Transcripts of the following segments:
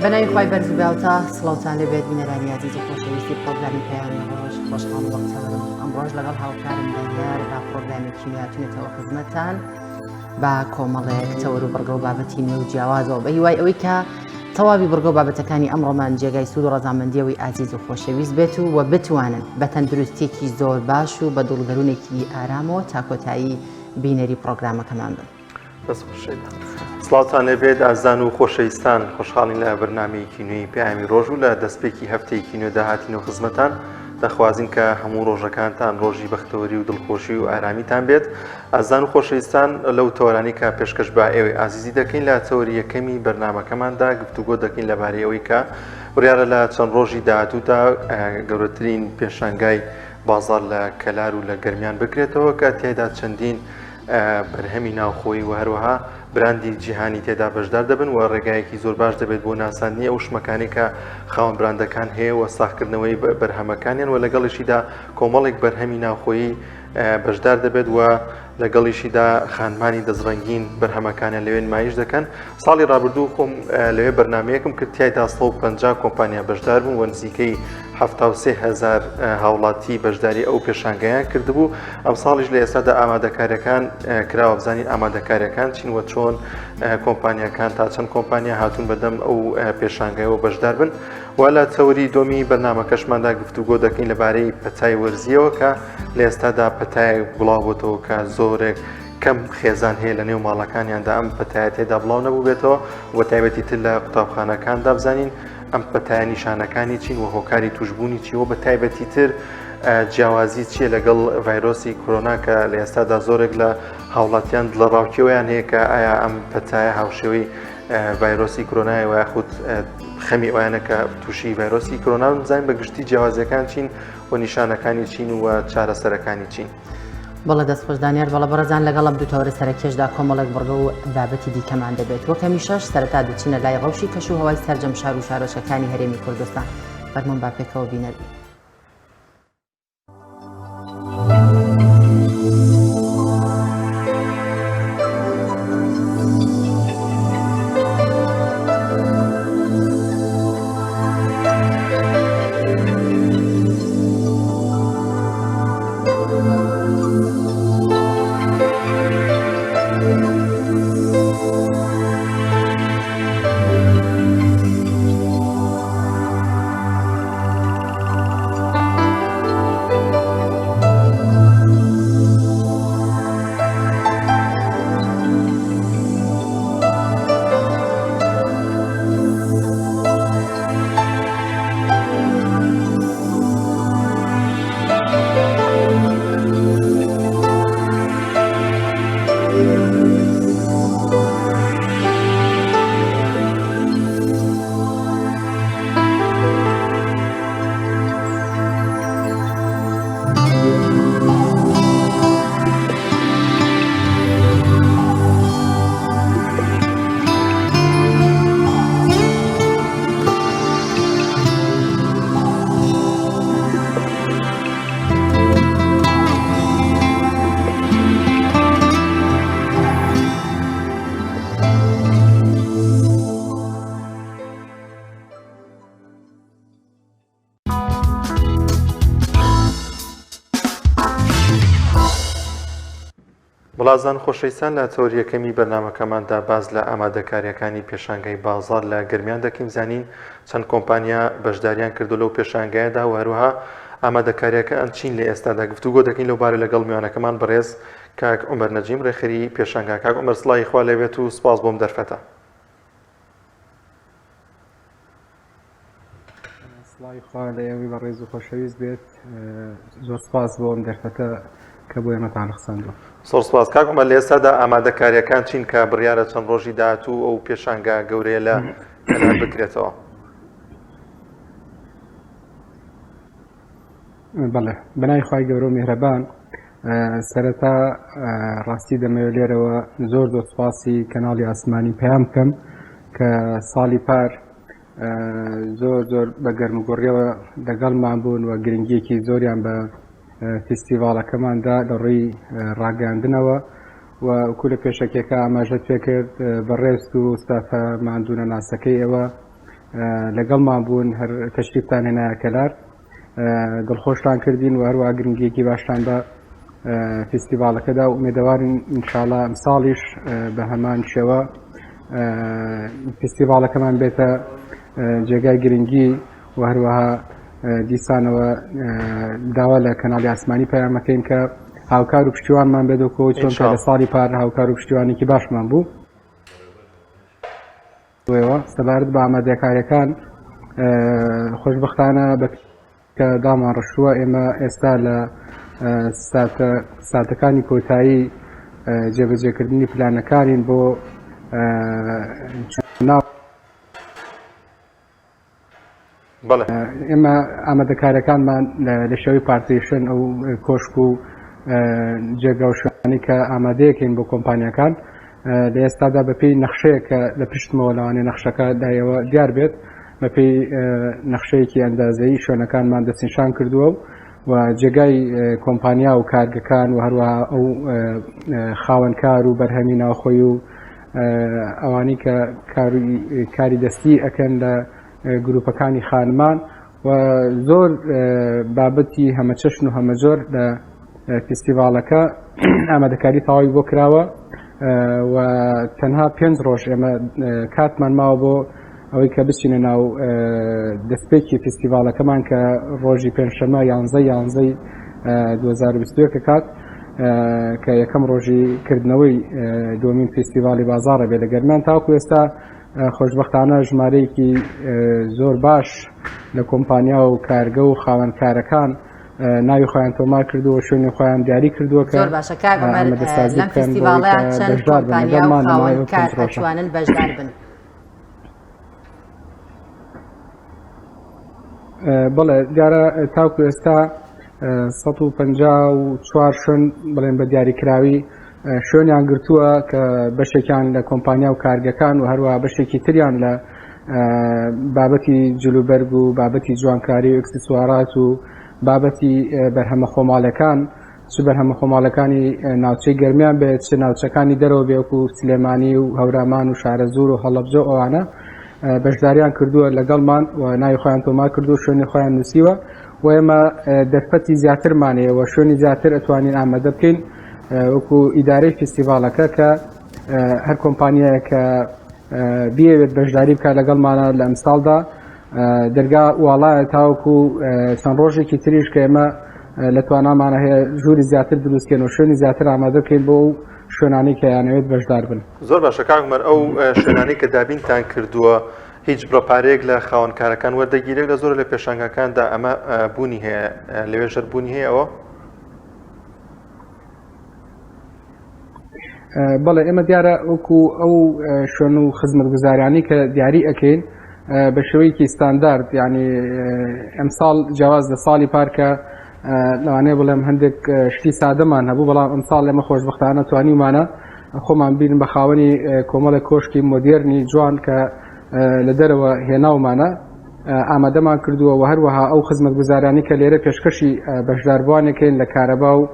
بەناوی خوای بەرزباوتە سڵاوتان لەبێت بینەرانی عزیز و خۆشەویستی پرۆگرامی پەیامی ڕۆژ خۆشحاڵ وەختەوەرم ئەمڕۆژ لەگەڵ هاوکارم دەنیار با پرۆگرامێکی نوێتونێتەوە خزمەتتان با کۆمەڵێک تەوەر و بڕگە و بابەتی نوێ و جیاوازەوە بە هیوای ئەوەی کە تەواوی بڕگە و بابەتەکانی ئەمڕۆمان جێگای سوود و ڕەزامەندیەوەی عزیز و خۆشەویست بێت و بتوانن بە تەندروستێکی زۆر باش و بە دڵگەرونێکی ئارامەوە تا کۆتایی بینەری پرۆگرامەکەمان بن. سڵاوتان لەبێت ئازان و خۆشەویستان، خۆشحاڵین لە بەرنامەیەکی نوێی پەیامی ڕۆژ و لە دەستپێکی هەفتەیەکی نوێ داهاتینەوە خزمەتان. دەخوازین کە هەموو ڕۆژەکانتان ڕۆژی بەختەوەری و دڵخۆشی و ئارامیتان بێت. ئازان و خۆشەویستان، لەو تەوەرانی کە پێشکەش بە ئێوەی ئازیزی دەکەین لە تەوەری یەکەمی بەرنامەکەماندا گفتوگۆ دەکەین لەبارەی ئەوەی کە بڕیارە لە چەند ڕۆژی داهاتوودا گەورەترین پێشانگای بازاڕ لە کەلار و لە گەرمیان بکرێتەوە کە تێدا چەندین بەرهەمی ناوخۆیی و هەروەها براندی جیهانی تێدا بەشدار دەبن و ڕێگایەکی زۆر باش دەبێت بۆ ناساندنی ئەو شمەکانی کە خاوەن براندەکان هەیە و ساختکردنەوەی بەرهەمەکانیان و لەگەڵیشیدا کۆمەڵێک بەرهەمی ناوخۆیی بەشدار دەبێت و لەگەڵیشیدا خانمانی دەزڕەنگین بەرهەمەکانیان لەوێ نمایش دەکەن. ساڵی ڕابردوو خۆم لەوێ بەرنمەیەکم کرد تایدا 150 کۆمپانیا بەشدار بوون و نزیکەی 73,000 هاوڵاتی بەشداری ئەو پێشانگەیان کردبوو. ئەم ساڵیش لە ئێستادا ئامادەکاریەکان کراوە بزانین ئامادەکاریەکان چین و چۆن کۆمپانیەکان تا چەند کۆمپانیا هاتوون بەدەم ئەو پێشانگەیەوە بەشدار بن. و لە تەوەری دۆمی بەرنامەکەشماندا گفتوگۆ دەکەین لەبارەی پەتای وەرزیەوە کە لە ئێستادا پەتای بڵاوبووتەوە کە زۆرێک کەم خێزان هەیە لە نێو ماڵەکانیاندا ئەم پەتایە تێدا بڵاو نەبوو بێتەوە و تایبەتی تر لە قوتابخانەکاندا بزانین ئەم پەتایە نیشانەکانی چین و هۆکاری توشبوونی چیەوە بە تایبەتی تر جیاوازی چیە لەگەڵ ڤایرۆسی کۆرۆنا کە لە ئێستادا زۆرێک لە هاوڵاتیان لە ڕاوکیەوەیان هەیە کە ئایا ئەم پەتایە هاوشێوەی ڤایرۆسی کۆرۆنای و یاخود خەمی ئەوانە کە تووشی ڤایرۆسی کۆرۆنا بزانین بە گشتی جیاوازیەکان چین و نیشانەکانی چین و چارەسەرەکانی چین. بەڵێ دەستخۆش دانیار، بەڵە بەڕێزان لەگەڵ ئەم دوو تەوەرە سەرەکێشدا کۆمەڵێک بڕگە و بابەتی دیکەمان دەبێت. وەک هەمیشەش سەرەتا دەچینە لای ڕەوشی کەش و هەوای سەرجەم شار و شارۆچکەکانی هەرێمی کوردستان. فەرموون با پێکەوە بینەری. بڵازان خۆشەویستان، لە تەوەری یەکەمی بەرنامەکەماندا باز لە ئامادەکاریەکانی پێشانگای بازاڕ لە گەرمیان دەکەین. زانین چەند کۆمپانیا بەشداریان کردو لەو پێشانگایەدا و هەروەها ئامادەکاریەکان چین لە ئێستادا گفتوگۆ دەکەین لەوبارەی لەگەڵ میوانەکەمان بەڕێز کاک عومەر نەجیم ڕێخەری پێشانگا. کاک عومەر، سڵاوی خوا لێبێت و سپاس بۆم دەرفەتە. سڵاوی خوا لە ئێوەی بەڕێز و خۆشەویست بێت. زۆر سپاس بۆم دەرفەتە کە بۆ ئێمەتان ڕخساندووە. زۆر سپاس کاک عومەر. لە ئێستادا ئامادەکاریەکان چین کە بڕیارە چەند ڕۆژی داهاتوو ئەو پێشانگا گەورەیە لە کەلار بکرێتەوە. بەڵێ، بەناوی خوای گەورە و میهرەبان، سەرەتا ڕاستی دەمەوێت لێرەوە زۆر سوپاسی کەناڵی ئاسمانی پەیام بکەم کە ساڵی پار زۆر بە گەرموگۆڕیەوە لەگەڵمان بوون و گرنگیەکی زۆریان بە فستیڤالەکەماندا لە ڕێی ڕاگەاندنەوە و وەکو لە پێشەکێکە ئاماژەت پێ کرد بەڕێست و ستافە ماندوونە ناسەکەی ئێوە لەگەڵمان بوون هەر تەشریفتان هێنایە کەلار دڵخۆشتان کردین و هەروە گرنگیەکی باشتان بە فستیڤالەکەدا و ئومێدەوارین ئینشاڵڵا ئەمساڵیش بە هەمان شێوە فستیڤالەکەمان بێتە جێگای گرنگی و هەروەها دیسانەوە داوا لە کەناڵی ئاسمانی پەیامەکەین کە هاوکار و پشتیوانمان بێتەوە چۆن لە ساڵی پار هاوکار و پشتیوانێکی باشمان بوو سەبارەت بە ئامادەکاریەکان خۆشبەختانە کە دامان ڕشتووە ئێمە ئێستا لە ساتەکانی کۆتایی جێبەجێکردنی پلانەکانین بۆ ئێمە ئامادەکاریەکانمان لە شەوی پارتیشن ئەو کۆشک و جێگەوشانی کە ئامادەیەکەین بۆ کۆمپانیەکان لە ئێستادا بەپێی نەخشەیە کە لە پشتمەوە لەوانەیە نەخشەکە دایەوە دیار بێت بەپێی نەخشەیەکی ئەندازەیی شوێنەکانمان دەستنیشان کردووە و جێگای کۆمپانیا و کارگەکان و هەروەها ئەو خاوەنکار و بەرهەمی ناوخۆی و ئەوانی کە کاری دەستی ئەکەن لە گروپەکانی خانمان و زۆر بابەتی هەمە چەشن و هەمە جۆر لە فستیڤالەکە ئامادەکاری تەواوی بۆ کراوە و تەنها 5 ڕۆژ ئێمە کاتمان ماوە بۆ ئەوەی کە بچینە ناو دەستپێکی فستیڤالەکەمان کە ڕۆژی پێنجشەممە 11 2022 کات کە یەکەم ڕۆژی کردنەوەی دومین فستیڤالی بازاڕە بێ لە گەرمیان تاوکو ئێستا خۆشبەختانە ژمارەیەکی زۆر باش لە کۆمپانیا و کارگە و خاوەنکارەکان ناوی خۆیان تۆمار کردووە شوێنی خۆیان دیاری کردووە کە زۆر باشە کاگەمەر لەم فستیڤاڵەیە چەند کۆمپانیا و خاوەنکار ئەتوانن بەشدار بن بەڵێ دیارە تاوکو ئێستا 154 شوێن بڵێن بە دیاریکراوی شوێنیان گرتووە کە بەشێکیان لە کۆمپانیا و کارگەکان و هەروە بەشێکی تریان لە بابەتی جلوبەرگ و بابەتی جوانکاری و ئەکسسوارات و بابەتی بەرهەمە خۆماڵەکان چ بەرهەمە خۆماڵەکانی ناوچەی گەرمیان بێت چ ناوچەکانی دەرەوە بێوەکو سلێمانی و هەورامان و شارەزور و هەڵەبجە ئەوانە بەشداریان کردووە لەگەڵمان و ناوی خۆیان تۆمار کردو شوێنی خۆیان نووسیوە و ئێمە دەرفەتی زیاترمانەیە و شوێنی زیاتر ئەتوانین ئامادە بکەین وەکو ئیدارەی فستیڤالەکە کە هەر کۆمپانیایە کە بێوێت بەشداری بکات لەگەڵمانە لە ئەمساڵدا دەرگا واڵایە تاوەکو چەند ڕۆژێکی تریش کە ئێمە لە توانامانە هەیە ژووری زیاتر دروستکەن و شوێنی زیاتر ئامادە بکەین بۆ ئەو شوێنانەی کە یانەوێت بەشدار بن. زۆر باشە کاکمەر ئەو شوێنانەی کە دابینتان کردووە هیچ بڕۆپارەیەک لە خاوەنکارەکان وەردەگیرێت لە زۆر لە پێشانگەکاندا ئەمە بوونی هەیە لەوێژەر بوونی هەیە ئەوە؟ بەڵێ ئێمە دیارە وەکو ئەو شوێن و خزمەتگوزاریانی کە دیاری ئەەکەین بە شێوەیەکی ستاندارد ینی ئەمساڵ جیاواز لە ساڵی پارکە لەوانەیە بڵێم هەندێک شتی سادەمان هەبوو بەڵام ئەمساڵ ئێمە خۆشبەختانە توانیمانە خۆمان بینن بە خاوەنی کۆمەڵە کۆشکی مۆدێرنی جوان کە لە دەرەوە هێناومانە ئامادەمان کردووە و هەروەها ئەو خزمەتگوزارانی کە لێرە پێشکەشی بەشداربوانێکین لە کارەبا و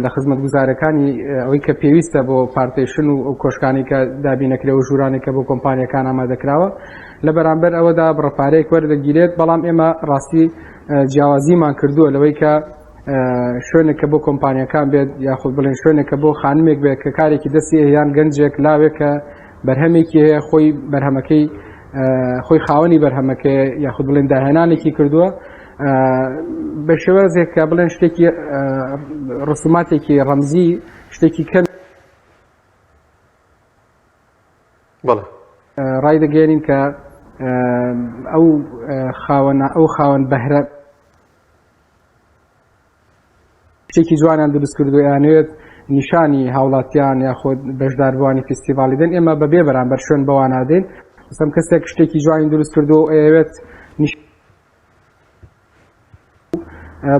لە خزمەتگوزارەکانی ئەوەی کە پێویستە بۆ پارتیشن و ئەو کۆشکانی کە دابینەکرێ و ژوورانی کە بۆ کۆمپانیەکان ئامادەکراوە لە بەرامبەر ئەوەدا بڕەپارەیەک وەردەگیرێت بەڵام ئێمە ڕاستی جیاوازیمان کردووە لەوەی کە شوێنێک کە بۆ کۆمپانیەکان بێت یاخود بڵێن شوێنێک کە بۆ خانمێک بێت کە کارێکی دەستی یان گەنجێک لاوێک کە بەرهەمێکی هەیە خۆی بەرهەمەکەی خۆی خاوەنی بەرهەمەکەی یاخود بڵێن داهێنانێکی کردووە بە شێوازێک کە بڵێن شتێکی ڕسوماتێکی ڕەمزی شتێکی کەم ڕای دەگەێنین کە ئەو خاوەن بەهرە شتێکی جوانیان دروست کردو یانوێت نیشانی هاوڵاتیان یاخۆت بەشداربووانی فستیڤالی دێن ئێمە بەبێ بەرامبەر شوێن بەوان نادێن سم کەسێک شتێکی جوانی دروست کردو ئەوێت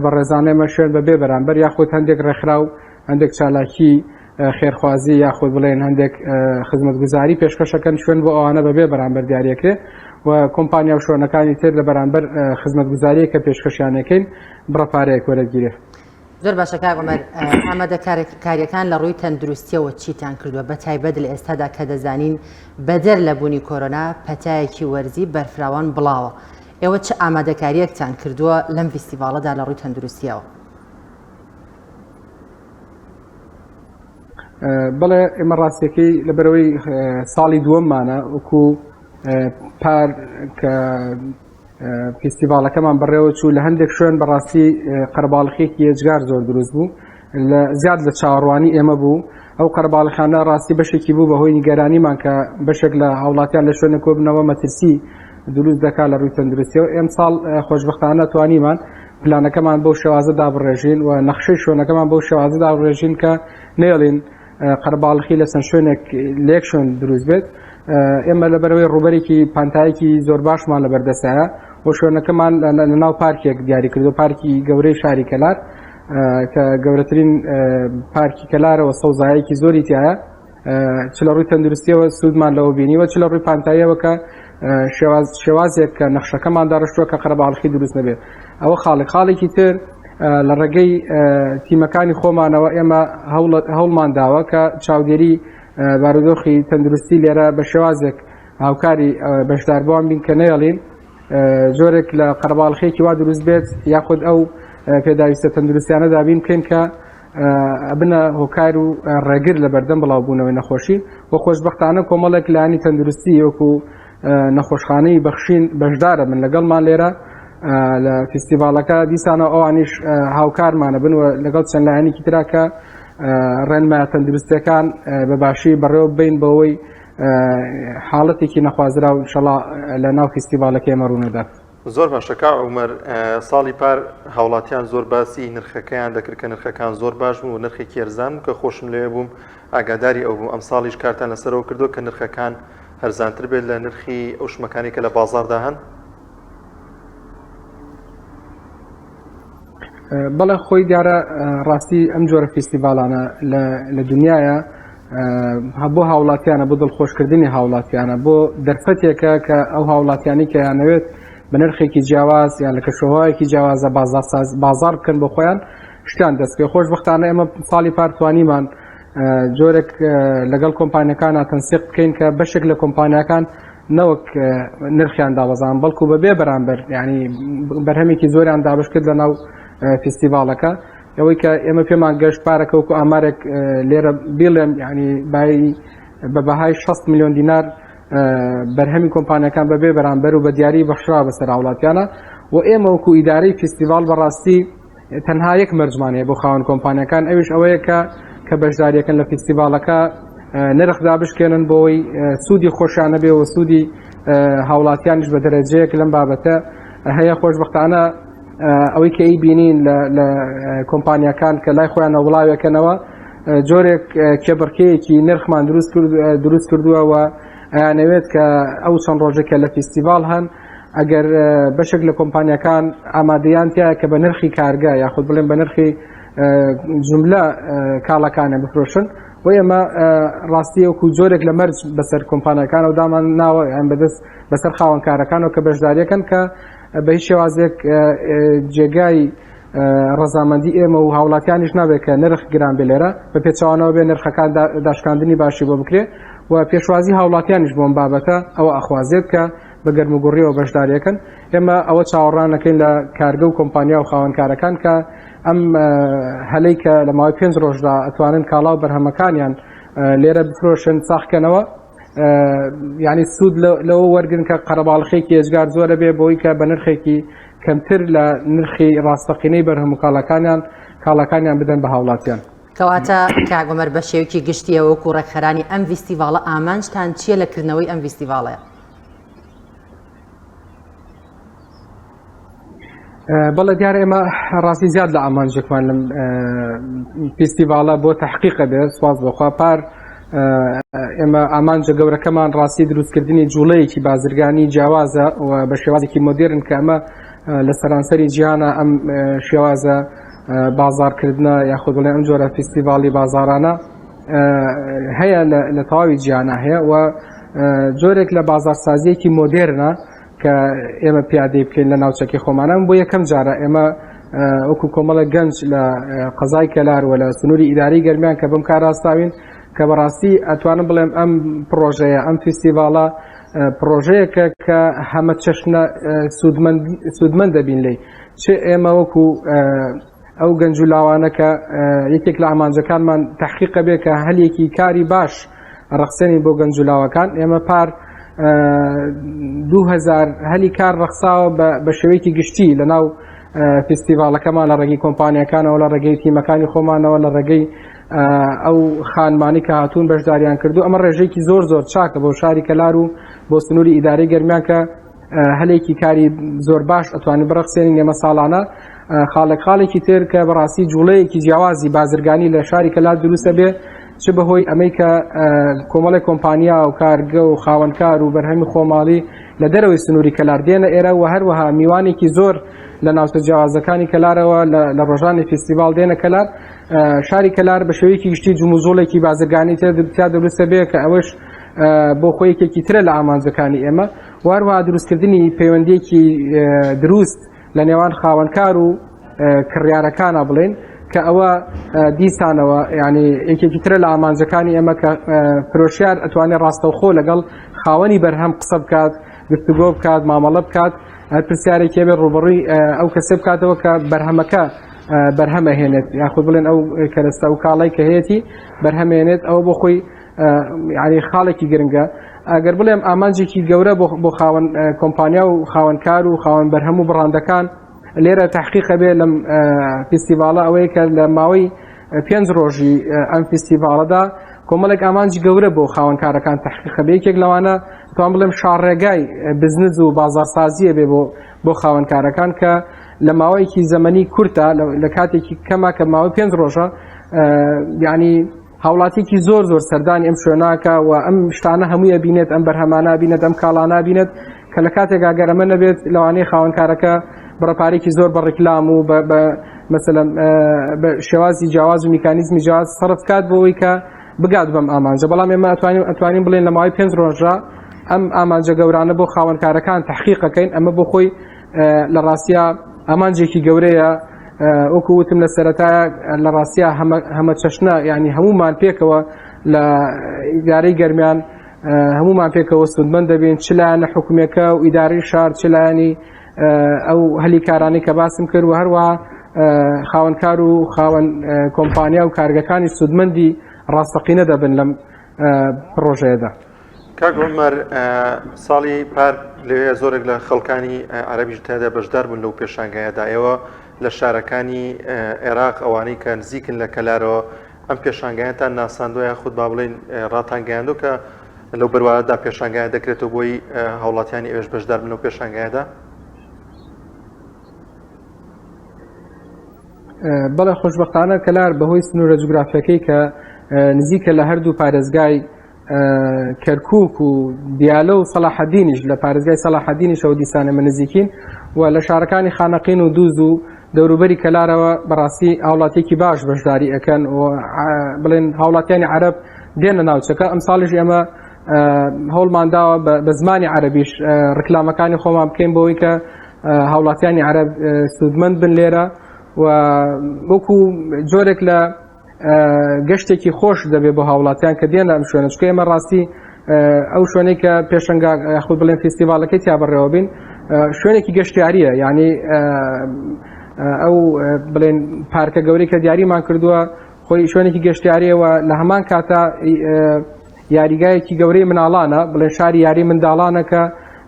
بە ڕێزانە ئێمە شوێن بەبێ بەرامبەر یاخۆت هەندێک ڕێکخرا و هەندێک چالاکی خێرخوازی یاخود بڵێن هەندێک خزمەتگوزاری پێشکەشەکەن شوێن بۆ ئەوانە بەبێ بەرامبەر دیارەکرێ و کۆمپانیا و شوێنەکانی تر لە بەرامبەر خزمەتگوزاریە کە پێشکەشیانەکەین بڕەپارەیەک وەرەگیرێ. زۆر باشە کاک عومەر ئامادەکاریەکان لە ڕووی تەندروستیەوە چیتان کردووە بە تایبەت لە ئێستادا کە دەزانین بەدەر لە بوونی کۆرۆنا پەتایەکی وەرزی بەرفراوان بڵاوە ئێوە چه ئامادەکاریەکتان کردووە لەم فیستیڤاڵەدا لە ڕووی تەندروستیەوە؟ بەڵێ ئێمە ڕاستیەکەی لەبەرەوەی ساڵی دووەممانە وەکو پار کە فیستیڤاڵەکەمان بەڕێوە چوو لە هەندێک شوێن بەڕاستی قەرەباڵغیەکی ێجگار زۆر دروست بوو زیاد لە چاوەڕوانی ئێمە بوو ئەو قەرەباڵغیانە ڕاستی بەشێکی بوو بەهۆی نیگەرانیمان کە بەشێک لە هاوڵاتیان لە شوێنە کۆبنەوە مەترسی دروست دەکات لە ڕووی تەندروستیەوە ئێم ساڵ خۆشبەختانە توانیمان پلانەکەمان بەو شێوازە دابڕێژین و نەخشەی شوێنەکەمان بەو شێوازە دابڕێژین کە نێڵین قەرەباڵغی لە چەند شوێنێک لە یەک شوێن دروست بێت ئێمە لەبەرەوەی ڕوبەرێکی پانتایەکی زۆر باشمان لەبەردەستایە و شوێنەکەمان لە ناو پارکێک دیاری کردو پارکی گەورەی شاری کەلار کە گەورەترین پارکی کەلارەوە سەوزایەکی زۆری تایە چ لە ڕووی تەندروستیەوە سوودمان لەوە بینیوە چ لە ڕووی پانتاییەوە کە شێوازێک کە نەخشەکەمان داڕشتووە کە قەرەباڵغی دروست نەبێت ئەوە خاڵێکی تر لە ڕێگەی تیمەکانی خۆمانەوە ئێمە هەوڵمان داوە کە چاودێری بارودۆخی تەندروستی لێرە بە شێوازێک هاوکاری بەشداربووان بین کە نەیەڵین زۆرێک لە قەرەباڵغیەکی وا دروست بێت یاخود ئەو پێداویستە تەندروستیانە دابین بکەین کە بنە هۆکار و ڕێگر لە بەردەم بڵاوبوونەوەی نەخۆشی و خۆشبەختانە کۆمەڵێک لایانی تەندروستی وەکو نەخۆشخانەی بەخشین بەشدارە من لەگەڵمان لێرە لە فیستیڤاڵەکە دیسانە ئەوانیش هاوکارمانە بن و لەگەڵ چەند لایەنێکی تراکە ڕێنمایە تەندروستیەکان بەباشی بەڕێوە بین بەوەی حاڵەتێکی نەخوازرا و ئینشەڵا لە ناو فیستیڤاڵەکە ئێمە ڕوونەدات. زۆر باشەکە عومەر ساڵی پار هاوڵاتیان زۆر باسی نرخەکەیان دەکرد کە نرخەکان زۆر باش بوو و نرخێکی ئەرزان کە خۆشم لێ بووم ئاگاداری ئەو بووم ئەم ساڵیش کارتان لەسەرەوە کردو کە نرخەکان هەرزانتر بێت لە نرخی ئەو شمەکانی کە لە بازاڕدا هەن. بەڵێ خۆی دیارە ڕاستی ئەم جۆرە فیستیڤاڵانە لە دنیاە بۆ هاوڵاتیانە بۆ دڵخۆشکردنی هاوڵاتیانە بۆ دەرفەتێکە کە ئەو هاوڵاتیانی کە یانەوێت بە نرخێکی جیاواز یان لە کەشوهەوایەکی جیاوازە بازار بکەن بۆ خۆیان شتیان دەست پێ خۆشبەختانە ئێمە ساڵی پار توانیمان جۆرێک لەگەڵ کۆمپانیەکانە تەنسیق بکەین کە بەشێک لە کۆمپانیەکان نەوەک نرخیان داوەزان بەڵکو بەبێ بەرامبەر ینی بەرهەمێکی زۆریان دابش کرد لە ناو فیستیڤاڵەکە ئەوەی کە ئێمە پێمان گەشت پارەکە وەکو ئامارێک لێرە بیڵێم ینی بای بە بەهای 6 میلیۆن دینار بەرهەمی کۆمپانیەکان بەبێ بەرامبەر و بە دیاری بەخشرا بەسەر هاوڵاتیانە و ئێمە وەکو ئیدارەی فیستیڤاڵ بەڕاستی تەنها یەک مەرجمانەیە بۆ خاوەن کۆمپانیەکان ئەویش ئەوەیە کە بەشداریەکەن لە فیستیڤاڵەکە نرخ دابشکێنن بۆەوەی سوودی خۆشیانە بێ و سوودی هاوڵاتیانش بە دەرەجەیەک لەم بابەتە هەیە خۆشبەختانە ئەوەی کە ئەی بینین لە کۆمپانیەکان کە لای خۆیانە وڵاوێکەنەوە جۆرێک کێبڕکەیەکی نرخمان دروست کردووە و ئەیانەوێت کە ئەو چەند ڕۆژێکە لە فیستیڤاڵ هەن ئەگەر بەشێک لە کۆمپانیەکان ئامادەیان تایە کە بە نرخی کارگا یاخود بڵێن بە نرخی جملە کاڵەکانە بفرۆشن و ئێمە ڕاستی وەکو جۆرێک لە مەرج بەسەر کۆمپانیەکان و دامان ناوە یان بەدەست بەسەر خاوەنکارەکانەوە کە بەشداریەکەن کە بە هیچ شێوازێک جێگای ڕەزامەندی ئێمە و هاوڵاتیانیش نابێت کە نرخ گران بێ لێرە بە پێچوانەوە بێ نرخەکان داشکاندنی باشی بۆ بکرێ و پێشوازی هاوڵاتیانیش بۆم بابەتە ئەوە ئەخوازێت کە بە گەرموگوڕیەوە بەشداریەکەن ئێمە ئەوە چاوەڕانەکەین لە کارگە و کۆمپانیا و خاوەنکارەکان کە ئەم هەلەی کە لە ماوەی 5 ڕۆژدا ئەتوانن کاڵا و بەرهەمەکانیان لێرە بفرۆشن ساخکەنەوە یعنی سوود لەوە وەرگن کە قەرەباڵغیەکی ئێجگار زۆرە بێ بۆی کە بە نرخێکی کەمتر لە نرخی ڕاستەقینەی بەرهەم و کاڵەکانیان بدەن بە هاوڵاتیان. کەواتە کاک عومەر بە شێوکی گشتیەوە وەکو ڕێکخەرانی ئەم فیستیڤاڵە ئامانجتان چییە لەکردنەوەی ئەم فیستیڤاڵەیە؟ بەڵێ دیارە ئێمە ڕاستی زیاد لە ئامانجێکمان لەم فیستیڤاڵە بۆ تەحقیقە بێ سواز بۆخوا پار ئێمە ئامانجە گەورەکەمان ڕاستی دروستکردنی جوڵەیەکی بازرگانی جیاوازە و بە شێوازێکی مۆدێرن کە ئەمە لە سەرانسەری جیهانە ئەم شێوازە بازارکردنە یاخود بڵێن ئەم جۆرە فیستیڤاڵی بازارانە هەیە لە تەواوی جیهانە هەیە و جۆرێک لە بازارسازیەکی مۆدێرنە کە ئێمە پیادەی بکەین لە ناوچەکی خۆمانە بۆ یەکەم جارە ئێمە وەکو کۆمەڵە گەنج لە قەزای کەلار و لە سنووری ئیداری گەرمیان کە بەم کار ڕاستاوین کە بەڕاستی ئەتوانم بڵێم ئەم پرۆژەیە ئەم فیستیڤاڵە پرۆژەیەکە کە هەمە چەشنە سوودمەند دەبین لێ چ ئێمە وەکو ئەو گەنج و لاوانەکە یەکێک لە ئامانجەکانمان تحقیقە بێ کە هەلێکی کاری باش ڕەخسێنی بۆ گەنج و لاوەکان ئێمە پار 2000 هەلی کار ڕەخساوە بە شێوەیەکی گشتی لە ناو فستیڤالەکەمان لە ڕێگەی کۆمپانیەکانەوە لە ڕێگەی تیمەکانی خۆمانەوە لە ڕێگەی ئەو خانمانی کە هاتوون بەشداریان کردو ئەمە ڕێژەیەکی زۆر چاکە بۆ شاری کەلار و بۆ سنووری ئیداری گەرمیان کە هەلێکی کاری زۆر باش ئەتوانین بڕەخسێنین ئێمە ساڵانە خاڵێکی تر کە بەڕاستی جوڵەیەکی جیاوازی بازرگانی لە شاری کەلار دروستە بێ چ بەهۆی ئەمەی کە کۆمەڵی کۆمپانیا و کارگە و خاوەنکار و بەرهەمی خۆماڵی لە دەرەوەی سنووری کەلار دێنە ئێرە و هەروەها میوانێکی زۆر لە ناوچە جیاوازەکانی کەلارەوە لە ڕۆژانی فستیڤال دێنە کەلار شاری کەلار بە شێوەیەکی گشتی جوموزۆڵێکی بازرگانی تیا دروستە بێ کە ئەوەش بۆ خۆیەکێکی ترە لە ئامانجەکانی ئێمە وهروەها دروستکردنی پەیوەندیەکی دروست لە نێوان خاوەنکار و کڕیارەکانە بڵێن کە ئەوە دیسانەوە یعنی یەکێکی ترە لە ئامانجەکانی ئێمە کە فرۆشیار ئەتوانێت ڕاستەوخۆ لەگەڵ خاوەنی بەرهەم قسە بکات گفتوگۆ بکات مامەڵە بکات هەر پرسیارێکی بێ ڕوبڕووی ئەو کەسێ بکاتەوە کە بەرهەمەکە بەرهەمە هێنێت یاخود بڵێن ئەو کەرەستە و کاڵای کە هەیەی بەرهەمێنێت ئەوە بۆ خۆی یعنی خاڵێکی گرنگە ئەگەر بڵێم ئامانجێکی گەورە بۆ خاوەن کۆمپانیا و خاوەنکار و خاوەن بەرهەم و بڕاندەکان لێرە تحقیقە بێ لەم فستیڤالە ئەوەیە کە لە ماوەی 5 ڕۆژی ئەم فستیڤالەدا کۆمەڵێک ئامانجی گەورە بۆ خاوەنکارەکان تحقیقە بێ یەکێک لەوانە توان بڵێم شاڕێگای بزنس و بازارسازیە بێ بۆ خاوەنکارەکان کە لە ماوەیەکی زەمەنی کورتە لە کاتێکی کەما کە ماوەی 5 ڕۆژە یعنی هاوڵاتێکی زۆر سەردانی ئەم شوێناکە و ئەم شتانە هەموویە بینێت ئەم بەرهەمانە بینێت ئەم کاڵانە بینێت کە لە کاتێکا گەرەمە نەبێت لەوانەیە خاوەنکارەکە بڕەپارێکی زۆر بە ڕیکلام و مثلا بە شێوازی جیاواز و میکانیزمی جیاواز سەرف کات بۆەوەی کە بگات بەم ئامانجە بەڵام ئێمە ئەتوانین بڵێن لە ماوەی 5 ڕۆژە ئەم ئامانجە گەورانە بۆ خاوەنکارەکان تحقیقەکەین ئەمە بۆ خۆی لە ڕاستیە ئامانجێکی گەورەیە وەکو وتم لە سەرەتایە لە ڕاستیە هەمە چەشنە یعنی هەمومان پێکەوە لە ئیدارەی گەرمیان هەمومان پێکەوە سودمەند دەبین چ لایەنە حکوومەکە و ئیدارەی شار چ لایەنی ئەو هەلی کارانەی کە باسم کرد و هەروەها خاوەنکار و خاوەن کۆمپانیا و کارگەکانی سودمەندی ڕاستەقینە دەبن لەم پرۆژەیەدا. کاک عومەر ساڵی پار لەوەیە زۆرێک لە خەڵکانی عەرەبیش تێدا بەشدار بوون لەو پێشانگایەدا ئێوە لە شارەکانی عێراق ئەوانەی کە نزیکن لە کەلارەوە ئەم پێشانگایەتان ناساندۆ یاخود با بڵێن ڕاتانگەیاندۆ کە لەو بەروایەدا پێشانگایە دەکرێتەوە بۆی هاوڵاتیانی ئێوەش بەشدار بن لەو پێشانگایەدا؟ بەڵێ خۆشبەختانە کەلار بەهۆی سنوورە جوگرافیەکەی کە نزیکە لە هەردوو پارێزگای کەرکووک و دیالە و سەلاحەدینیش لە پارێزگای سەلاحەدینیش ئەو دیسانەمە نزیکین و لە شارەکانی خانەقین و دووز و دەوروبەری کەلارەوە بەڕاستی هاوڵاتێکی باش بەشداری ئەەکەن و بڵێن هاوڵاتیانی عەرەب دێنە ناوچەکە ئەم ساڵیش ئێمە هەوڵمانداوە بە زمانی عەرەبیش ڕکلامەکانی خۆمان بکەین بۆەوەی کە هاوڵاتیانی عەرەب سودمەند بن لێرە و وەکو جۆرێک لە گەشتێکی خۆش دەبێت بۆ هاوڵاتیان کە دێنە ئەم شوێنە چکە ئێمە ڕاستی ئەو شوێنەی کە پێشەنگا یاخود بڵێن فستیڤالەکەی تیا بەڕێوە بین شوێنێکی گەشتیاریە یعنی ئەو بڵێن پارکە گەورەی کە دیاریمان کردووە خۆی شوێنێکی گەشتیاریەوە لە هەمان کاتە یاریگایەکی گەورەی مناڵانە بڵێن شاری یاری منداڵانە کە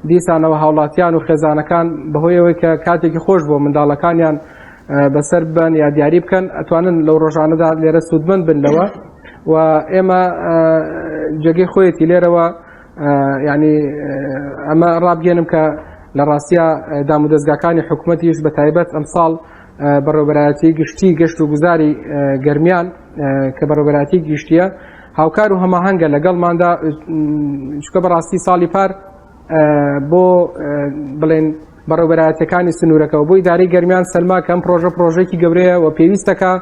دیسانەوە هاوڵاتیان و خێزانەکان بەهۆیەوەی کە کاتێکی خۆش بۆ منداڵەکانیان بەسەر بن یا دیاری بکەن ئەتوانن لەو ڕۆژانەدا لێرە سودمەند بن لەوە و ئێمە جێگەی خۆیەتی لێرەوە ینی ئەمە ڕابگەێنم کە لە ڕاستیە دام و دەستگاکانی حکوومەتیش بە تایبەت ئەمساڵ بەڕێوەبەرایەتی گشتی گەشت و گوزاری گەرمیان کە بەڕێوەبەرایەتی گشتیە هاوکار و هەماهەنگە لەگەڵماندا چکە بەڕاستی ساڵی پار بۆ بڵێن بەڕێوەبەرایەتەکانی سنوورەکەەوە بۆ ئیدارەی گەرمیان سەلما کە ئەم پرۆژەیەکی گەورەیە و پێویستەکە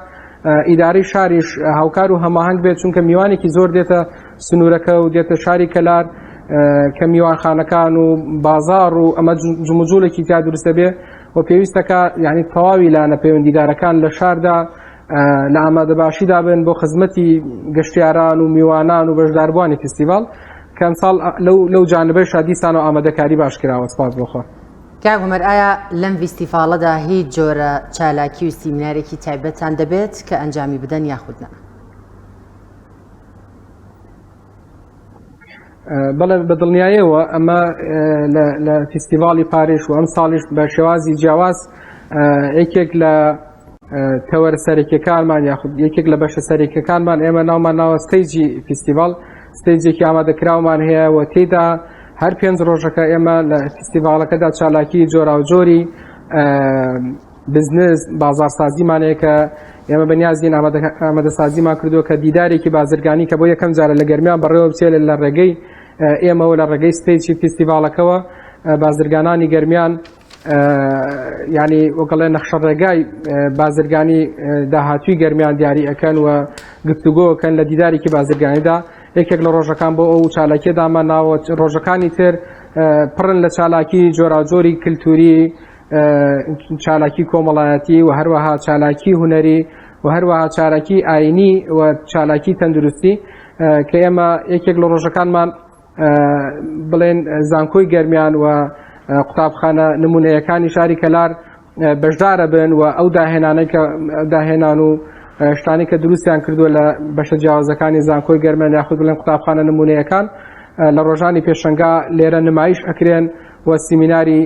ئیدارەی شاریش هاوکار و هەماهەنگ بێت چونکە میوانێکی زۆر دێتە سنوورەکە و دێتە شاری کەلار کە میوانخانەکان و بازار و ئەمە جموجولێکی تیا دروستە بێ و پێویستەکە یعنی تەواوی لە نەپەیوەندیگارەکان لە شاردا لە ئامادەباشیدا بن بۆ خزمەتی گەشتیاران و میوانان و بەشداربووانی فستیڤاڵ کە ئەمساڵ لەو جانبەی شادیستان و ئامادەکاری باش کراوە. سپاس بۆخۆ. کاک عومەر، ئایا لەم فیستیڤاڵەدا هیچ جۆرە چالاکی و سیمینارێکی تایبەتان دەبێت کە ئەنجامی بدەن یاخودنا؟ بەڵێ بەدڵنیاییەوە ئەمە لە فستیڤاڵی پارێش و ئەم ساڵیش بە شێوازی جیاواز یەکێک لە تەوەرە سەرەکیەکانمان یاخود یەکێک لە بەشە سەرەکیەکانمان ئێمە ناومان ناوە ستەیجی فستیڤاڵ، ستەیجێکی ئامادەکراومان هەیە و تێیدا هەر 5 ڕۆژەکە ئێمە لە فستیڤاڵەکەدا چالاکی جۆرا و جۆری بزنس بازارسازیمانەیە کە ئێمە بەنیازین ئامادەسازیمان کردووە کە دیدارێکی بازرگانی کە بۆ یەکەم جارە لە گەرمیان بەڕێوە بچێت لە ڕێگەی ئێمەوە لە ڕێگەی ستێجی فستیڤاڵەکەەوە بازرگانانی گەرمیان ینی وەکەڵێ نەخشە ڕێگای بازرگانی داهاتووی گەرمیان دیاری ئەەکەن و گفتوگۆکەن لە دیدارێکی بازرگانیدا یەکێک لە ڕۆژەکان بۆ ئەو چالاکیە دامان ناوە. ڕۆژەکانی تر پڕن لە چالاکی جۆراجۆری کللتوری، چالاکی کۆمەڵایەتی و هەروەها چالاکی هوەری و هەروەها چالاکی ئاینی و چالاکی تەندروستی کە ئێمە یەکێک لە ڕۆژەکانمان بڵێن زانکۆی گەرمیان و قوتابخانە نمونەیەکانی شاری کەلار بەشدارە بن و ئەو داهێنان و شتانی کە دروستیان کردووە لە بەشە جیاوازەکانی زانکۆی گەرمیان یاخود بڵێن قوتابخانە نمونەیەکان لە ڕۆژانی پێشەنگا لێرە نمایش ئەکرێن و سیمیناری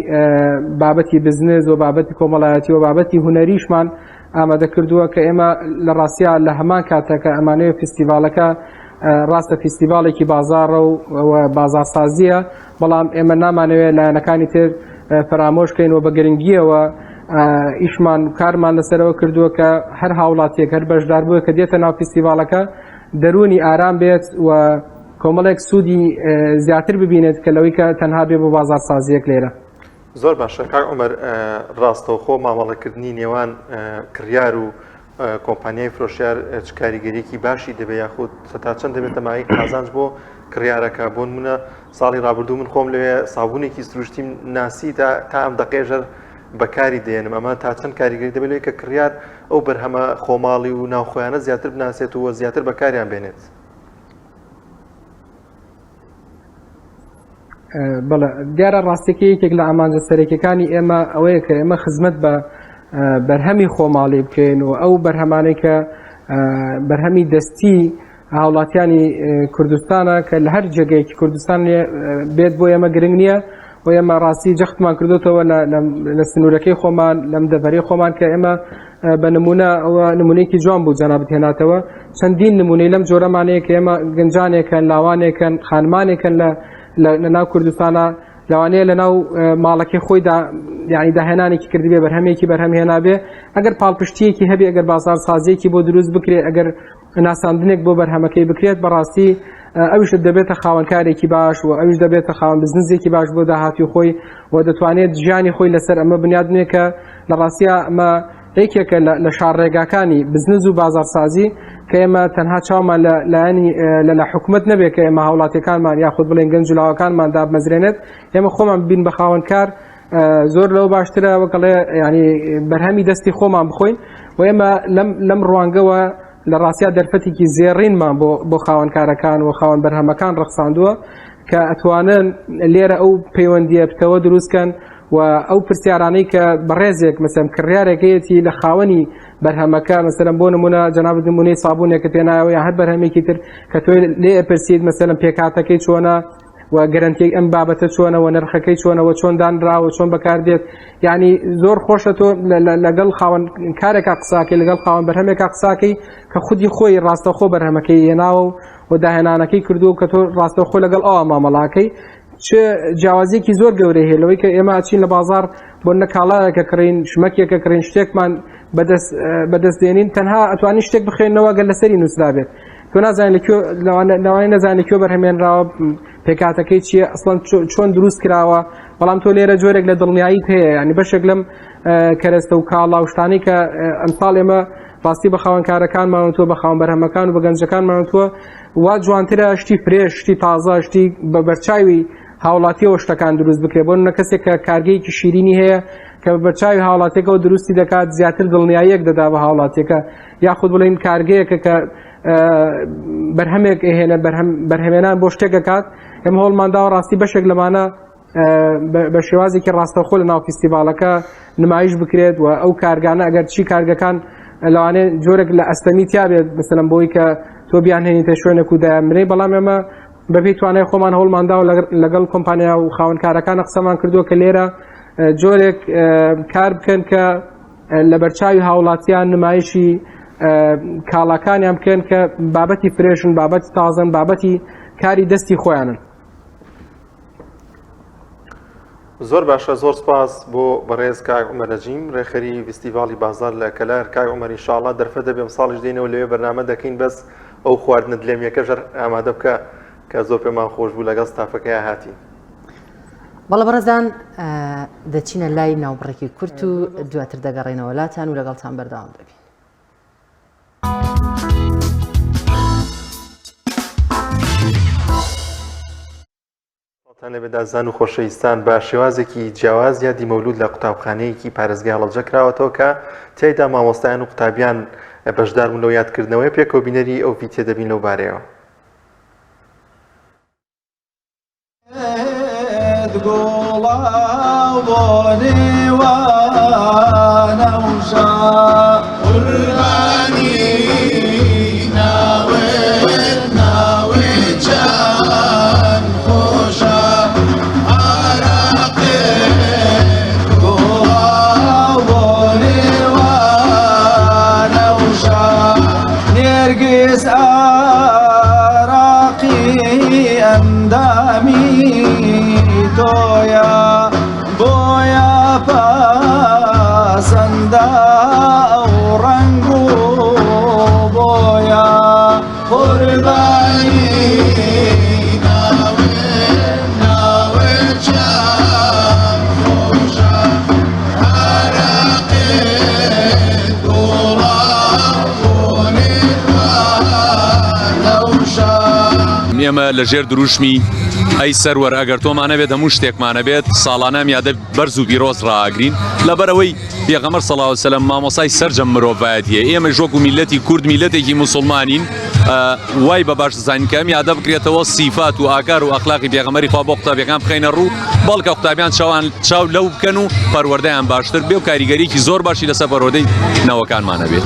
بابەتی بزنس و بابەتی کۆمەڵایەتی و بابەتی هوەریشمان ئامادە کردووە کە ئێمە لە ڕاستیە لە هەمان کاتەکە ئەمانەیە فستیڤاڵەکە ڕاستە فستیڤاڵێکی بازاڕە و بازارسازیە، بەڵام ئێمە نامانەوێت لایەنەکانی تر فەرامۆشکەین و بە گرنگیەوە ئیشمان کارمان لەسەرەوە کردووە کە هەر هاوڵاتیەک هەر بەشدار بووە کە دێتە ناو فستیڤاڵەکە دەرونی ئارام بێت و کۆمەڵێک سوودی زیاتر ببینێت کە لەوەی کە تەنها بێ بۆ بازارسازیەک لێرە. زۆر باشە کاک عومەر، ڕاستەوخۆ مامەڵەکردنی نێوان کڕیار و کۆمپانیای فرۆشیار چ کاریگەریەکی باشی دەبێت یاخود تا چەند دەبێت تەمایی قازانج بۆ کڕیارەکە. بۆ نمونە ساڵی ڕابردوو من خۆم لەوێ سابوونێکی سروشتیم ناسی تا ئەم دەقێژەر بەکاری دێنم. ئەمە تا چەند کاریگەری دەبێت کە کڕیار ئەو بەرهەمە خۆماڵی و ناوخۆیانە زیاتر بناسێت و زیاتر بەکاریان بێنێت. بەڵێ دیارە ڕاستێکی یەکێک لە ئامانجە سەرەکیەکانی ئێمە ئەوەیە کە ئێمە خزمەت بە بەرهەمی خۆماڵی بکەین و ئەو بەرهەمانەی کە بەرهەمی دەستی هاوڵاتیانی کوردستانە کە لە هەر جێگەیەکی کوردستان بێت بۆ ئێمە گرنگ نییە و ئێمە ڕاستی جەختمان کردوتەوە لە سنوورەکەی خۆمان لەم دەڤەری خۆمان کە ئێمە بە نمونە ئەوە نمونەیەکی جوان بوو جەنابەت هێناتەوە. چەندین نمونەی لەم جۆرەمانەیە کە ئێمە گەنجانێکن لاوانێکن خانمانێکن لە ناو کوردستانە لەوانەیە لە ناو ماڵەکەی خۆیدا یعنی داهێنانێکی کردبێ بەرهەمێکی بەرهەمهێنابێ ئەگەر پاڵپشتیەکی هەبێ ئەگەر بازارسازیەکی بۆ دروست بکرێت ئەگەر ناساندنێک بۆ بەرهەمەکەی بکرێت بەڕاستی ئەویش دەبێتە خاوەنکارێکی باش و ئەویش دەبێتە خاوەن بزنسێکی باش بۆ داهاتی خۆی و دەتوانێت ژیانی خۆی لەسەر ئەمە بنیادنێ کە لە ڕاستیە ئەمە یەکێکە لە شارڕێگاکانی بزنس و بازارسازی کە ئێمە تەنها چاومان لە حکومت نەبێت کە ئێمە هاوڵاتیەکانمان یاخود بڵێن گەنج و لاوەکانمان دابمەزرێنێت ئێمە خۆمان بین بە خاوەنکار زۆر لەو باشترە وەکەڵێ ینی بەرهەمی دەستی خۆمان بخۆین و ئێمە لەم ڕوانگەوە لە ڕاستیا دەرفەتێکی زێڕینمان بۆ خاوەنکارەکان و خاوەن بەرهەمەکان ڕەخساندووە کە ئەتوانن لێرە ئەو پەیوەندیە بتەوە دروستکەن و ئەو پرسیارانەی کە بەڕێزێک مەسەم کڕیارێکەیەتی لە خاوەنی بەرهەمەکە مەسەلەن بۆ نمونە جەنابەت نمونەی سابوونێکە پێناوە یا هەر بەرهەمێکی تر کە تۆی لێ ئەپرسیت مەسەلەن پێکاتەکەی چۆنە و گەرانتی ئەم بابەتە چۆنە و نرخەکەی چۆنەوە چۆن دانراوە چۆن بەکاردێت یعنی زۆر خۆشە تۆ لەگەڵ خاوەن کارێکا قساکەی لەگەڵ خاوەن بەرهەمێکا قساکەی کە خودی خۆی ڕاستەخۆ بەرهەمەکەی هێناوە و داهێنانەکەی کردو کە تۆ ڕاستەخۆ لەگەڵ ئەوە مامەڵاکەی چه جیاوازیەکی زۆر گەورەی هەیە لەوەی کە ئێمە ئاچین لە بازار بۆ نەکاڵایەکە کڕین شمەکێکە کڕین شتێکمان بەدەستێنین تەنها ئەتوانین شتێک بخێنەوە گەل لەسەری نووسدا بێت تۆ نازانین لەوانەیە نەزانانی کێ بەرهەمێنراوە پێکاتەکەی چییە ئەسڵەن چۆن دروست کراوە بەڵام تۆ لێرە جۆرێک لە دڵنیاییت هەیە ینی بەشێک لەم کەرەستە و کاڵا و شتانی کە ئەمساڵ ئێمە ڕاستی بە خاوەنکارەکانمانەوە بە خاوەن بەرهەمەکان و بە گەنجەکانمانەوە وا جوانترە شتی فرێش شتی تازە شتی بە بەرچاوی هاوڵاتیەوە شتەکان دروست بکرێت بۆ نە کەسێک کە کارگەیەکی شیرینی هەیە کە بەرچاوی هاوڵاتێکەوە دروستی دەکات زیاتر دڵنیاییەک دەدا بە هاوڵاتێکە یاخود بڵین کارگەیەکە کە بەرهەمێک هێنە بەرهەمێنان بۆ شتێکەکات ئەمە هەوڵمانداوە ڕاستی بەشێک لەمانە بە شێوازێکی ڕاستەوخۆ لە ناو فیستیڤالەکە نمایش بکرێت و ئەو کارگانە ئەگەر چی کارگەکان لەوانێ جۆرێک لە ئەستەمی تیابێت مثلەن بۆی کە تۆ بیان هێنیتە شوێنێک و دایانبرێ بەڵام ئێمە بەپێی توانای خۆمان هەوڵمانداوە لەگەڵ کۆمپانیا و خاوەنکارەکانە قسەمان کردووە کە لێرە جۆرێک کار بکەن کە لە بەرچاوی هاوڵاتیان نمایشی کاڵاکانیان بکەن کە بابەتی فرێشن بابەتی تازن بابەتی کاری دەستی خۆیانن. زۆر باشە، زۆر سپاس بۆ بەڕێز کاک عومەر نەجیم ڕێخەری فیستیڤاڵی بازار لە کەلار. کاک عومەر ئینشاءڵڵا دەرفەت دەبێم ساڵیش دێنەوە لەوێ بەرنامە دەکەین بەس ئەو خواردنە دلێمیەکە ژەر ئامادە بکە کە زۆر پێمان خۆش بوو لەگەڵ ستافەکەی هاتی. بەڵە بەڕێزان دەچینە لای ناوبڕێکی کورت و دواتر دەگەڕێنەوە وڵاتان و لەگەڵتان بەردەوام دەبین. بەدازان و خۆشەویستان بە شێوازێکی جیاواز یادی مەولود لە قوتابخانەیەکی پارێزگای هەڵەبجە کراوەتەوە کە تێیدا مامۆستایان و قوتابیان بەشدار بوون لەو یادکردنەوەی پێکەوە بینەری ئەو ڤیدیۆ دەبین لەو بارەیەوە. ئێمە لە ژێر دروشمی ئەی سەروەر ئەگەر تۆمانە بێت هەموو شتێکمانە بێت ساڵانە میادە بەرز و بیرۆز ڕاگرین لەبەرەوەی پێغەمبەر صلی الله علیه و سلم مامۆسای سەرجەم مرۆڤایەتیە. ئێمە ژۆک و میلەتی کورد میلەتێکی موسڵمانین وای بە باش زانین کە میادە بکرێتەوە سیفات و ئاکار و ئەخلاقی پێغەمبەری خوا بۆ قوتابیەکان بخەینە ڕوو بەڵکە قوتابیان چاو لەو بکەن و پەروەردەیان باشتر بێ و کاریگەریەکی زۆر باشی لەسەر پەروەردەی نەوەکانمانە بێت.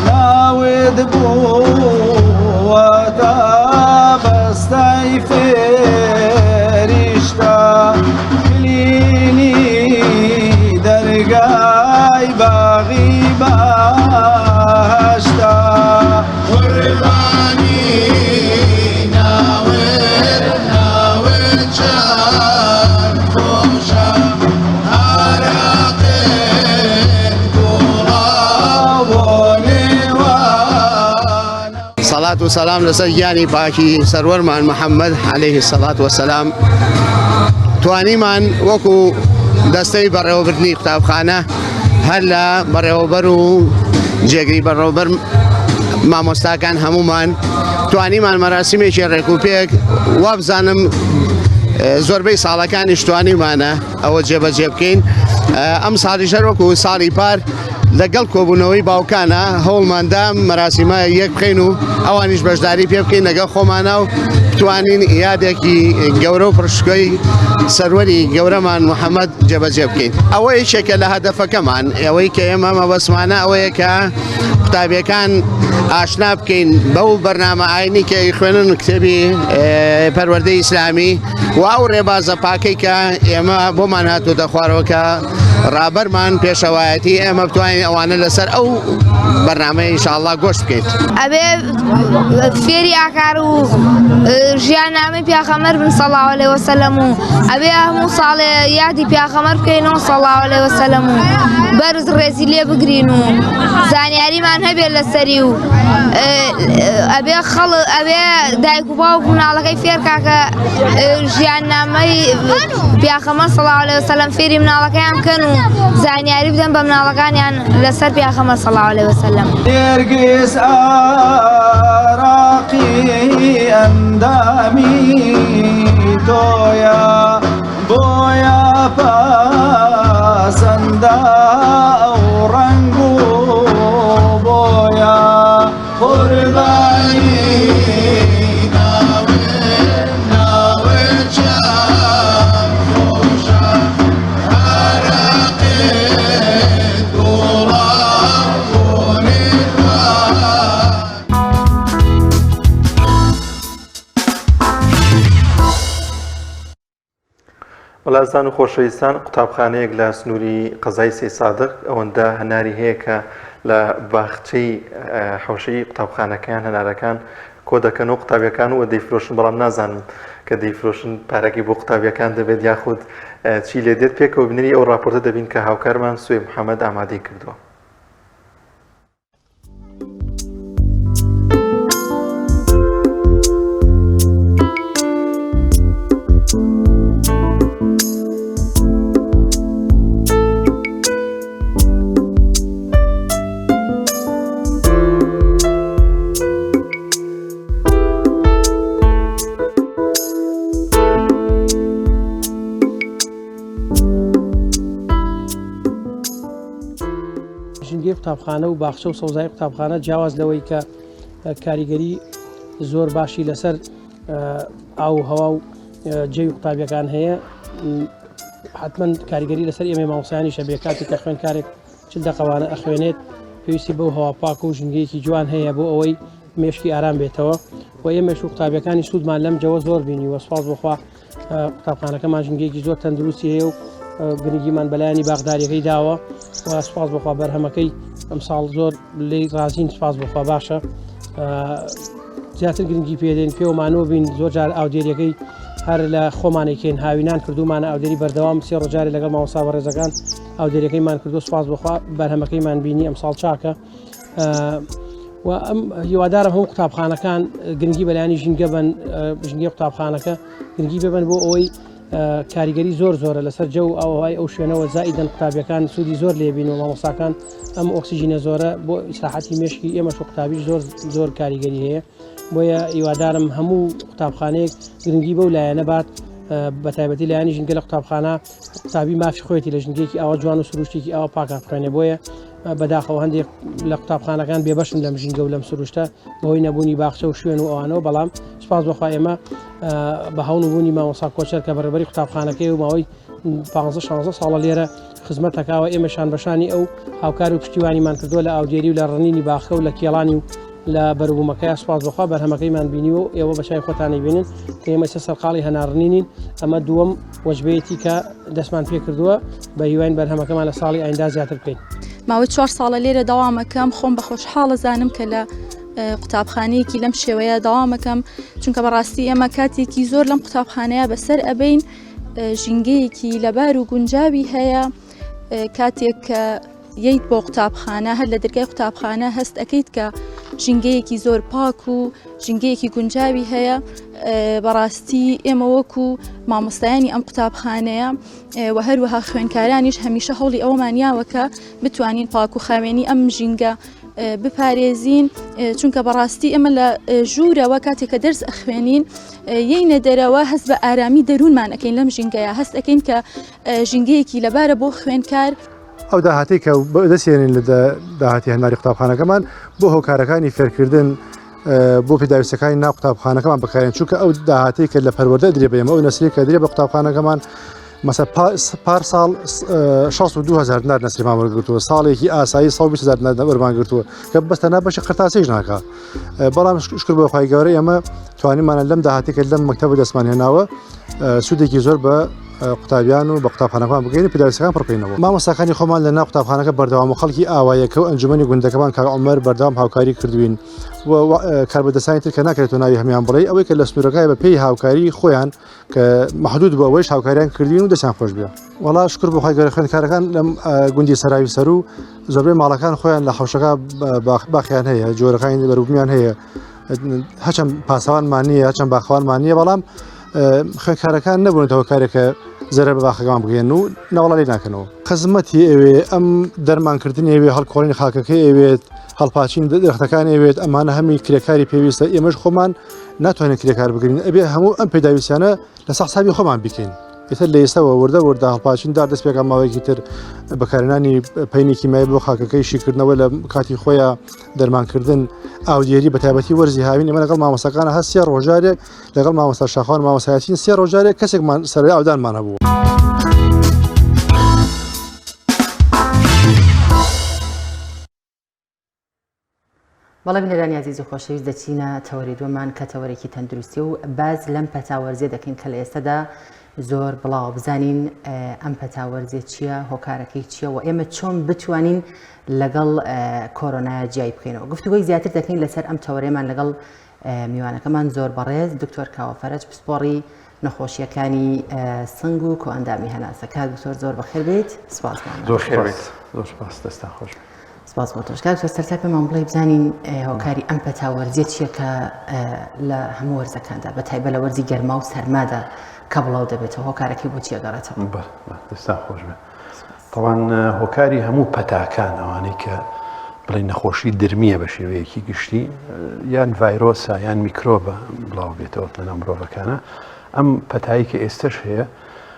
بەستای فێریشتە کلینی دەرگای باغی باشتە قوربانی ناوێت چەند خۆشە عەراقێن گوڵاو بۆ نێوان. صلاة و سلام لەسەر گیانی پاکی سەروەرمان محەممەد عليه الصلاة والسلام. توانیمان وەکو دەستەی بەڕێوەبردنی قوتابخانە هەر لە بەڕێوەبەر و جێگری بەڕێوەبەر مامۆستاکان هەمومان توانیمان مەراسیمێکی ڕێکوپێک وابزانم زۆربەی ساڵەکانی توانیمانە ئەوە جێبەجێ بکەین. ئەم ساڵی ژەر وەکو ساڵی پار لەگەڵ کۆبوونەوەی باوکانە هەوڵماندا مەراسیمە یەک بخەین و ئەوانیش بەشداری پێ بکەین لەگەڵ خۆمانە و بتوانین یادێکی گەورە و پڕشکۆی سەروەری گەورەمان محەممەد جێبەجێ بکەین. ئەوە یەکێکە لە هەدەفەکەمان، ئەوەی کە ئێمە مەبەسمانە ئەوەیە کە قوتابیەکان ئاشنا بکەین بەو بەرنامە ئاینی کە خوێنن کتێبی پەروەردەی ئیسلامی و ئەو ڕێبازە پاکەی کە ئێمە بۆمان هاتووتە خوارەوە کە ڕابەرمان پێشەوایەتی ئێمە بتوانین ئەوانە لەسەر ئەو بەرنامەی ئینشاءڵڵا گۆشت بکەیت. ئەبێ فێری ئاکار و ژیاننامەی پیاغەمبەر بن صلی الله علیه وسلم و ئەبێ هەموو ساڵێ یادی پیاغەمبەر بکەینەوە صلی الله علیه وسلم و بەرز ڕێزی لێ بگرین و زانیاریمان هەبێت لەسەری و ئەبێ دایک و باوک مناڵەکەی فێرکا کە ژیاننامەی پیاغەمبەر صلی الله علیه وسلم فێری مناڵەکەیان بکەن و زانیاری بدەن بە مناڵەکانیان لەسەر پیاغەمبەر صلی الله علیه وسلم. نێرگس ئاراقی ئەندامی تۆیە وەڵازان و خۆشەویستان قوتابخانەیەک لە سنووری قەزای سێ سادق ئەوەندە هەناری هەیە کە لە باخچەی حوشەی قوتابخانەکان هەنارەکان کۆ دەکەنەوە قوتابیەکان و دەیفرۆشن بەڵام نازانم کە دەیفرۆشن پارەکەی بۆ قوتابیەکان دەبێت یاخود چی لێ دێت پێکەوە بنەری ئەو راپۆرتە دەبین کە هاوکارمان سوێ محەممەد ئامادەی کردووە. ژینگەی قوتابخانە و باخچە و سەوزای قوتابخانە جیاواز لەوەی کە کاریگەری زۆر باشی لەسەر ئاو هەوا و جێوی قوتابیەکان هەیە حتمما کاریگەری لەسەر ئێمە مامۆسایانی شەبێ کاتی کە خوێندکارێک چ دەقەوانە ئەخوێنێت پێویستی بەو هەوا پاک و ژینگەیەکی جوان هەیە بۆ ئەوەی مێشکی ئارام بێتەوە و ئێمەش و قوتابیەکانی سوودمان لەم جەوە زۆر بینی وە سوپاس بخوا قوتابخانەکەمان ژینگەیەکی زۆر تەندروستی هەیە و گرنگیمان بەلایانی باغداریەکەی داوە و سوپاس بخوا بەرهەمەکەی ئەمساڵ زۆر لێی ڕازین سوپاس بخوا باشە زیاتر گرنگی پێدەین پێومانەوە بین زۆر جار ئاودێریەکەی هەر لە خۆمانێکێن هاوینان کردومانە ئاودێری بەردەوام سێ ڕۆژارێ لەگەڵ مامۆستا بەڕێزەکان ئاودێریەکەیمان کردو سوپاس بخوا بەرهەمەکەیمان بینی ئەمساڵ چاکە و ئەم هیوادارم هەموو قوتابخانەکان گرنگی بەلایانی ژینگە بن ژینگەی قوتابخانەکە گرنگی ببن بۆ ئەوەی کاریگەری زۆر زۆرە لەسەر جە و ئەوهای ئەو شوێنەوە زائیدەن قوتابیەکان سوودی زۆر لێبین و مامۆستاکان ئەم ئۆکسیژینە زۆرە بۆ ئیسراحەتی مێشکی ئێمەش و قوتابیش زۆر کاریگەری هەیە بۆیە هیوادارم هەموو قوتابخانەیەک گرنگی بەو لایەنە بات بە تایبەتی لایەنی ژینگە لە قوتابخانە قوتابی مافی خۆیەتی لە ژینگەیەکی ئەوە جوان و سروشتێکی ئەوە پاکان بخوێنێ بۆیە بەداخەوە هەندێک لە قوتابخانەکان بێبەشن لەم ژینگە و لەم سروشتە بەهۆی نەبوونی باخچە و شوێن و ئەوانەوە بەڵام سوپاس بخوا ئێمە بە هەونبوونی مامۆستا کۆچەر کە بەڕێبەری قوتابخانەکەی و ماوەی 15-16 ساڵە لێرە خزمەتەکەوە ئێمەشان بەشانی ئەو هاوکار و پشتیوانیمان کردووە لە ئاودێری و لە ڕنینی باخە و لە کێڵانی و لە بەروبوومەکەی سوپاس بخوا بەرهەمەکەیمان بینی و ئێوە بەشای خۆتانی بینن کە ئێمە سەرقاڵی هەنارڕنینین ئەمە دووەم وەجبەیەتی کە دەستمان پێ کردووە بە هیوان بەرهەمەکەمان لە ساڵی ئایندا زیاتر بکەین. ماوەی 4 ساڵە لێرە داوامەکەم خۆم بە خۆشحاڵە زانم کە لە قوتابخانەیەکی لەم شێوەیە داوامەکەم چونکە بەڕاستی ئێمە کاتێکی زۆر لەم قوتابخانەیە بەسەر ئەبین ژینگەیەکی لەبار و گونجاوی هەیە کاتێک کە یەیت بۆ قوتابخانە هەر لە دەرگای قوتابخانە هەست ئەەکەیت کە ژینگەیەکی زۆر پاک و ژینگەیەکی گونجاوی هەیە بەڕاستی ئێمە وەکو مامۆستایانی ئەم قوتابخانەیە و هەروەها خوێنکارانیش هەمیشە هەوڵی ئەومانیاوەکە بتوانین پاک و خاوێنی ئەم ژینگە بپارێزین چونکە بەڕاستی ئەمە لە ژوورەوە کاتێک کە دەرس ئەخوێنین یەینە دەرەوە هەست بە ئارامی دەروونمان ئەەکەین لەم ژینگەیە هەست ئەەکەین کە ژینگەیەکی لەبارە بۆ خوێنکار ئەو داهاتی کە دەسێنین لە داهاتی هەناری قوتابخانەکەمان بۆ هۆکارەکانی فێرکردن بۆ پێداویستەکانی ناو قوتابخانەکەمان بەکارێن چونکە ئەو داهاتی کە لە پەروەردە درێ بێمە ئەو نەسری کە درێ بە قوتابخانەکەمان مەسە پار ساڵ 62,000 دینار نەسریمان وەرگرتووە ساڵێکی ئاسایی 120,000 دینار وەرمان گرتووە کە بەستەنا بەشی قرتاسیش ناکە بەڵام شکر بۆ خی گەورە ئێمە توانیمانە لەم داهاتی کە لەم مەکتەب دەستمان هێناوە سوودێکی زۆر بە قوتابیان و بە قوتابخانەکان بگەین پێداویستەکان پڕبکەینەوە مامۆستاکانی خۆمان لە ناو قوتابخانەکە بەردەوام و خەڵکی ئاوایەکە و ئەنجومەنی گوندەکەمان کاک عومەر بەردەوام هاوکاری کردوین و کاربەدەستانی تر کە ناکرێتەوە ناوی هەمیان بڵێ ئەوەی کە لە سنوورەکەی بە پێی هاوکاری خۆیان کە محدود بووە ئەوەیش هاوکاریان کردوین و دەستیان خۆش بێ وەڵا شکر بۆ خی گەورە خوێندکارەکان لەم گوندی سەراوی سەر و زۆربەی ماڵەکان خۆیان لە حەوشەکە باخیان هەیە جۆرەکانی بەروبمیان هەیە هەچەند پاسەوانمان نییە هەچەند باخەوانمان نییە بەڵام خوێندکارەکان نەبوونەتەوە کارێکە زەرە بە باخەکان بگەێن و ناوەڵی ناکەنەوە خزمەتی ئەوێ ئەم دەرمانکردنی ئەوێ هەڵکۆڵین خاکەکەی ئەوێت هەڵپاچین درەختەکان ئەوێت ئەمانە هەمی کرێکاری پێویستە ئێمەش خۆمان ناتوانین کرێکار بگرین ئەبێ هەموو ئەم پێداویستیانە لە سەحسابی خۆمان بکەین ئێتر لە ئێستاوە وردە هەڵپاچین دار دەست پێکان ماوەیەکی تر بەکارێنانی پەینێکی مای بۆ خاکەکەی شیکردنەوە لە کاتی خۆیان دەرمانکردن ئاودێری بە تایبەتی وەرزی هاوین ئێمە لەگەڵ مامۆستاکانە هەست سێ ڕۆژارێک لەگەڵ مامۆستا شاخۆن مامۆستایەتین سێ ڕۆژارێک کەسێکمان سەرەی ئاودانمان هەبووە بەڵێ بنەرانی عزیز و خۆشەویست دەچینە تەوەری دووەمان کە تەوەرێکی تەندروستی و باز لەم پەتاوەرزێ دەکەین کە لە ئێستادا زۆر بڵاو بزانین ئەم پەتاوەرزێ چییە هۆکارەکەی چییە و ئێمە چۆن بتوانین لەگەڵ کۆرۆنا جیای بکەینەوە گفتوگوی زیاتر دەکەین لەسەر ئەم تەورێمان لەگەڵ میوانەکەمان زۆر بەڕێز دکتۆر کاوەفەرەج پسپۆڕی نەخۆشیەکانی سنگ و کۆئەندامی هەناسە کاک دکتۆر زۆر بەخێر بێت سپاسمان زۆر خێر بێت زۆر سپاس دەستان خۆش سپاس بۆ تۆش کاک دکتۆر سەرتا پێمان بڵێ بزانین هۆکاری ئەم پەتاوەرزیە چییە کە لە هەموو وەرزەکاندا بە تایبەت لە وەرزی گەرما و سەرمادا کە بڵاو دەبێتەوە هۆکارەکەی بۆ چیە گەڕێتەوە دەستان خۆش بێت طبعاً هۆکاری هەموو پەتاکان ئەوانەی کە بڵێ نەخۆشی درمیە بە شێوەیەکی گشتی یان ڤایرۆسە یان میکرۆبە بڵاو بێتەوە لە ناو مرۆڤەکانە ئەم پەتایی کە ئێستش هەیە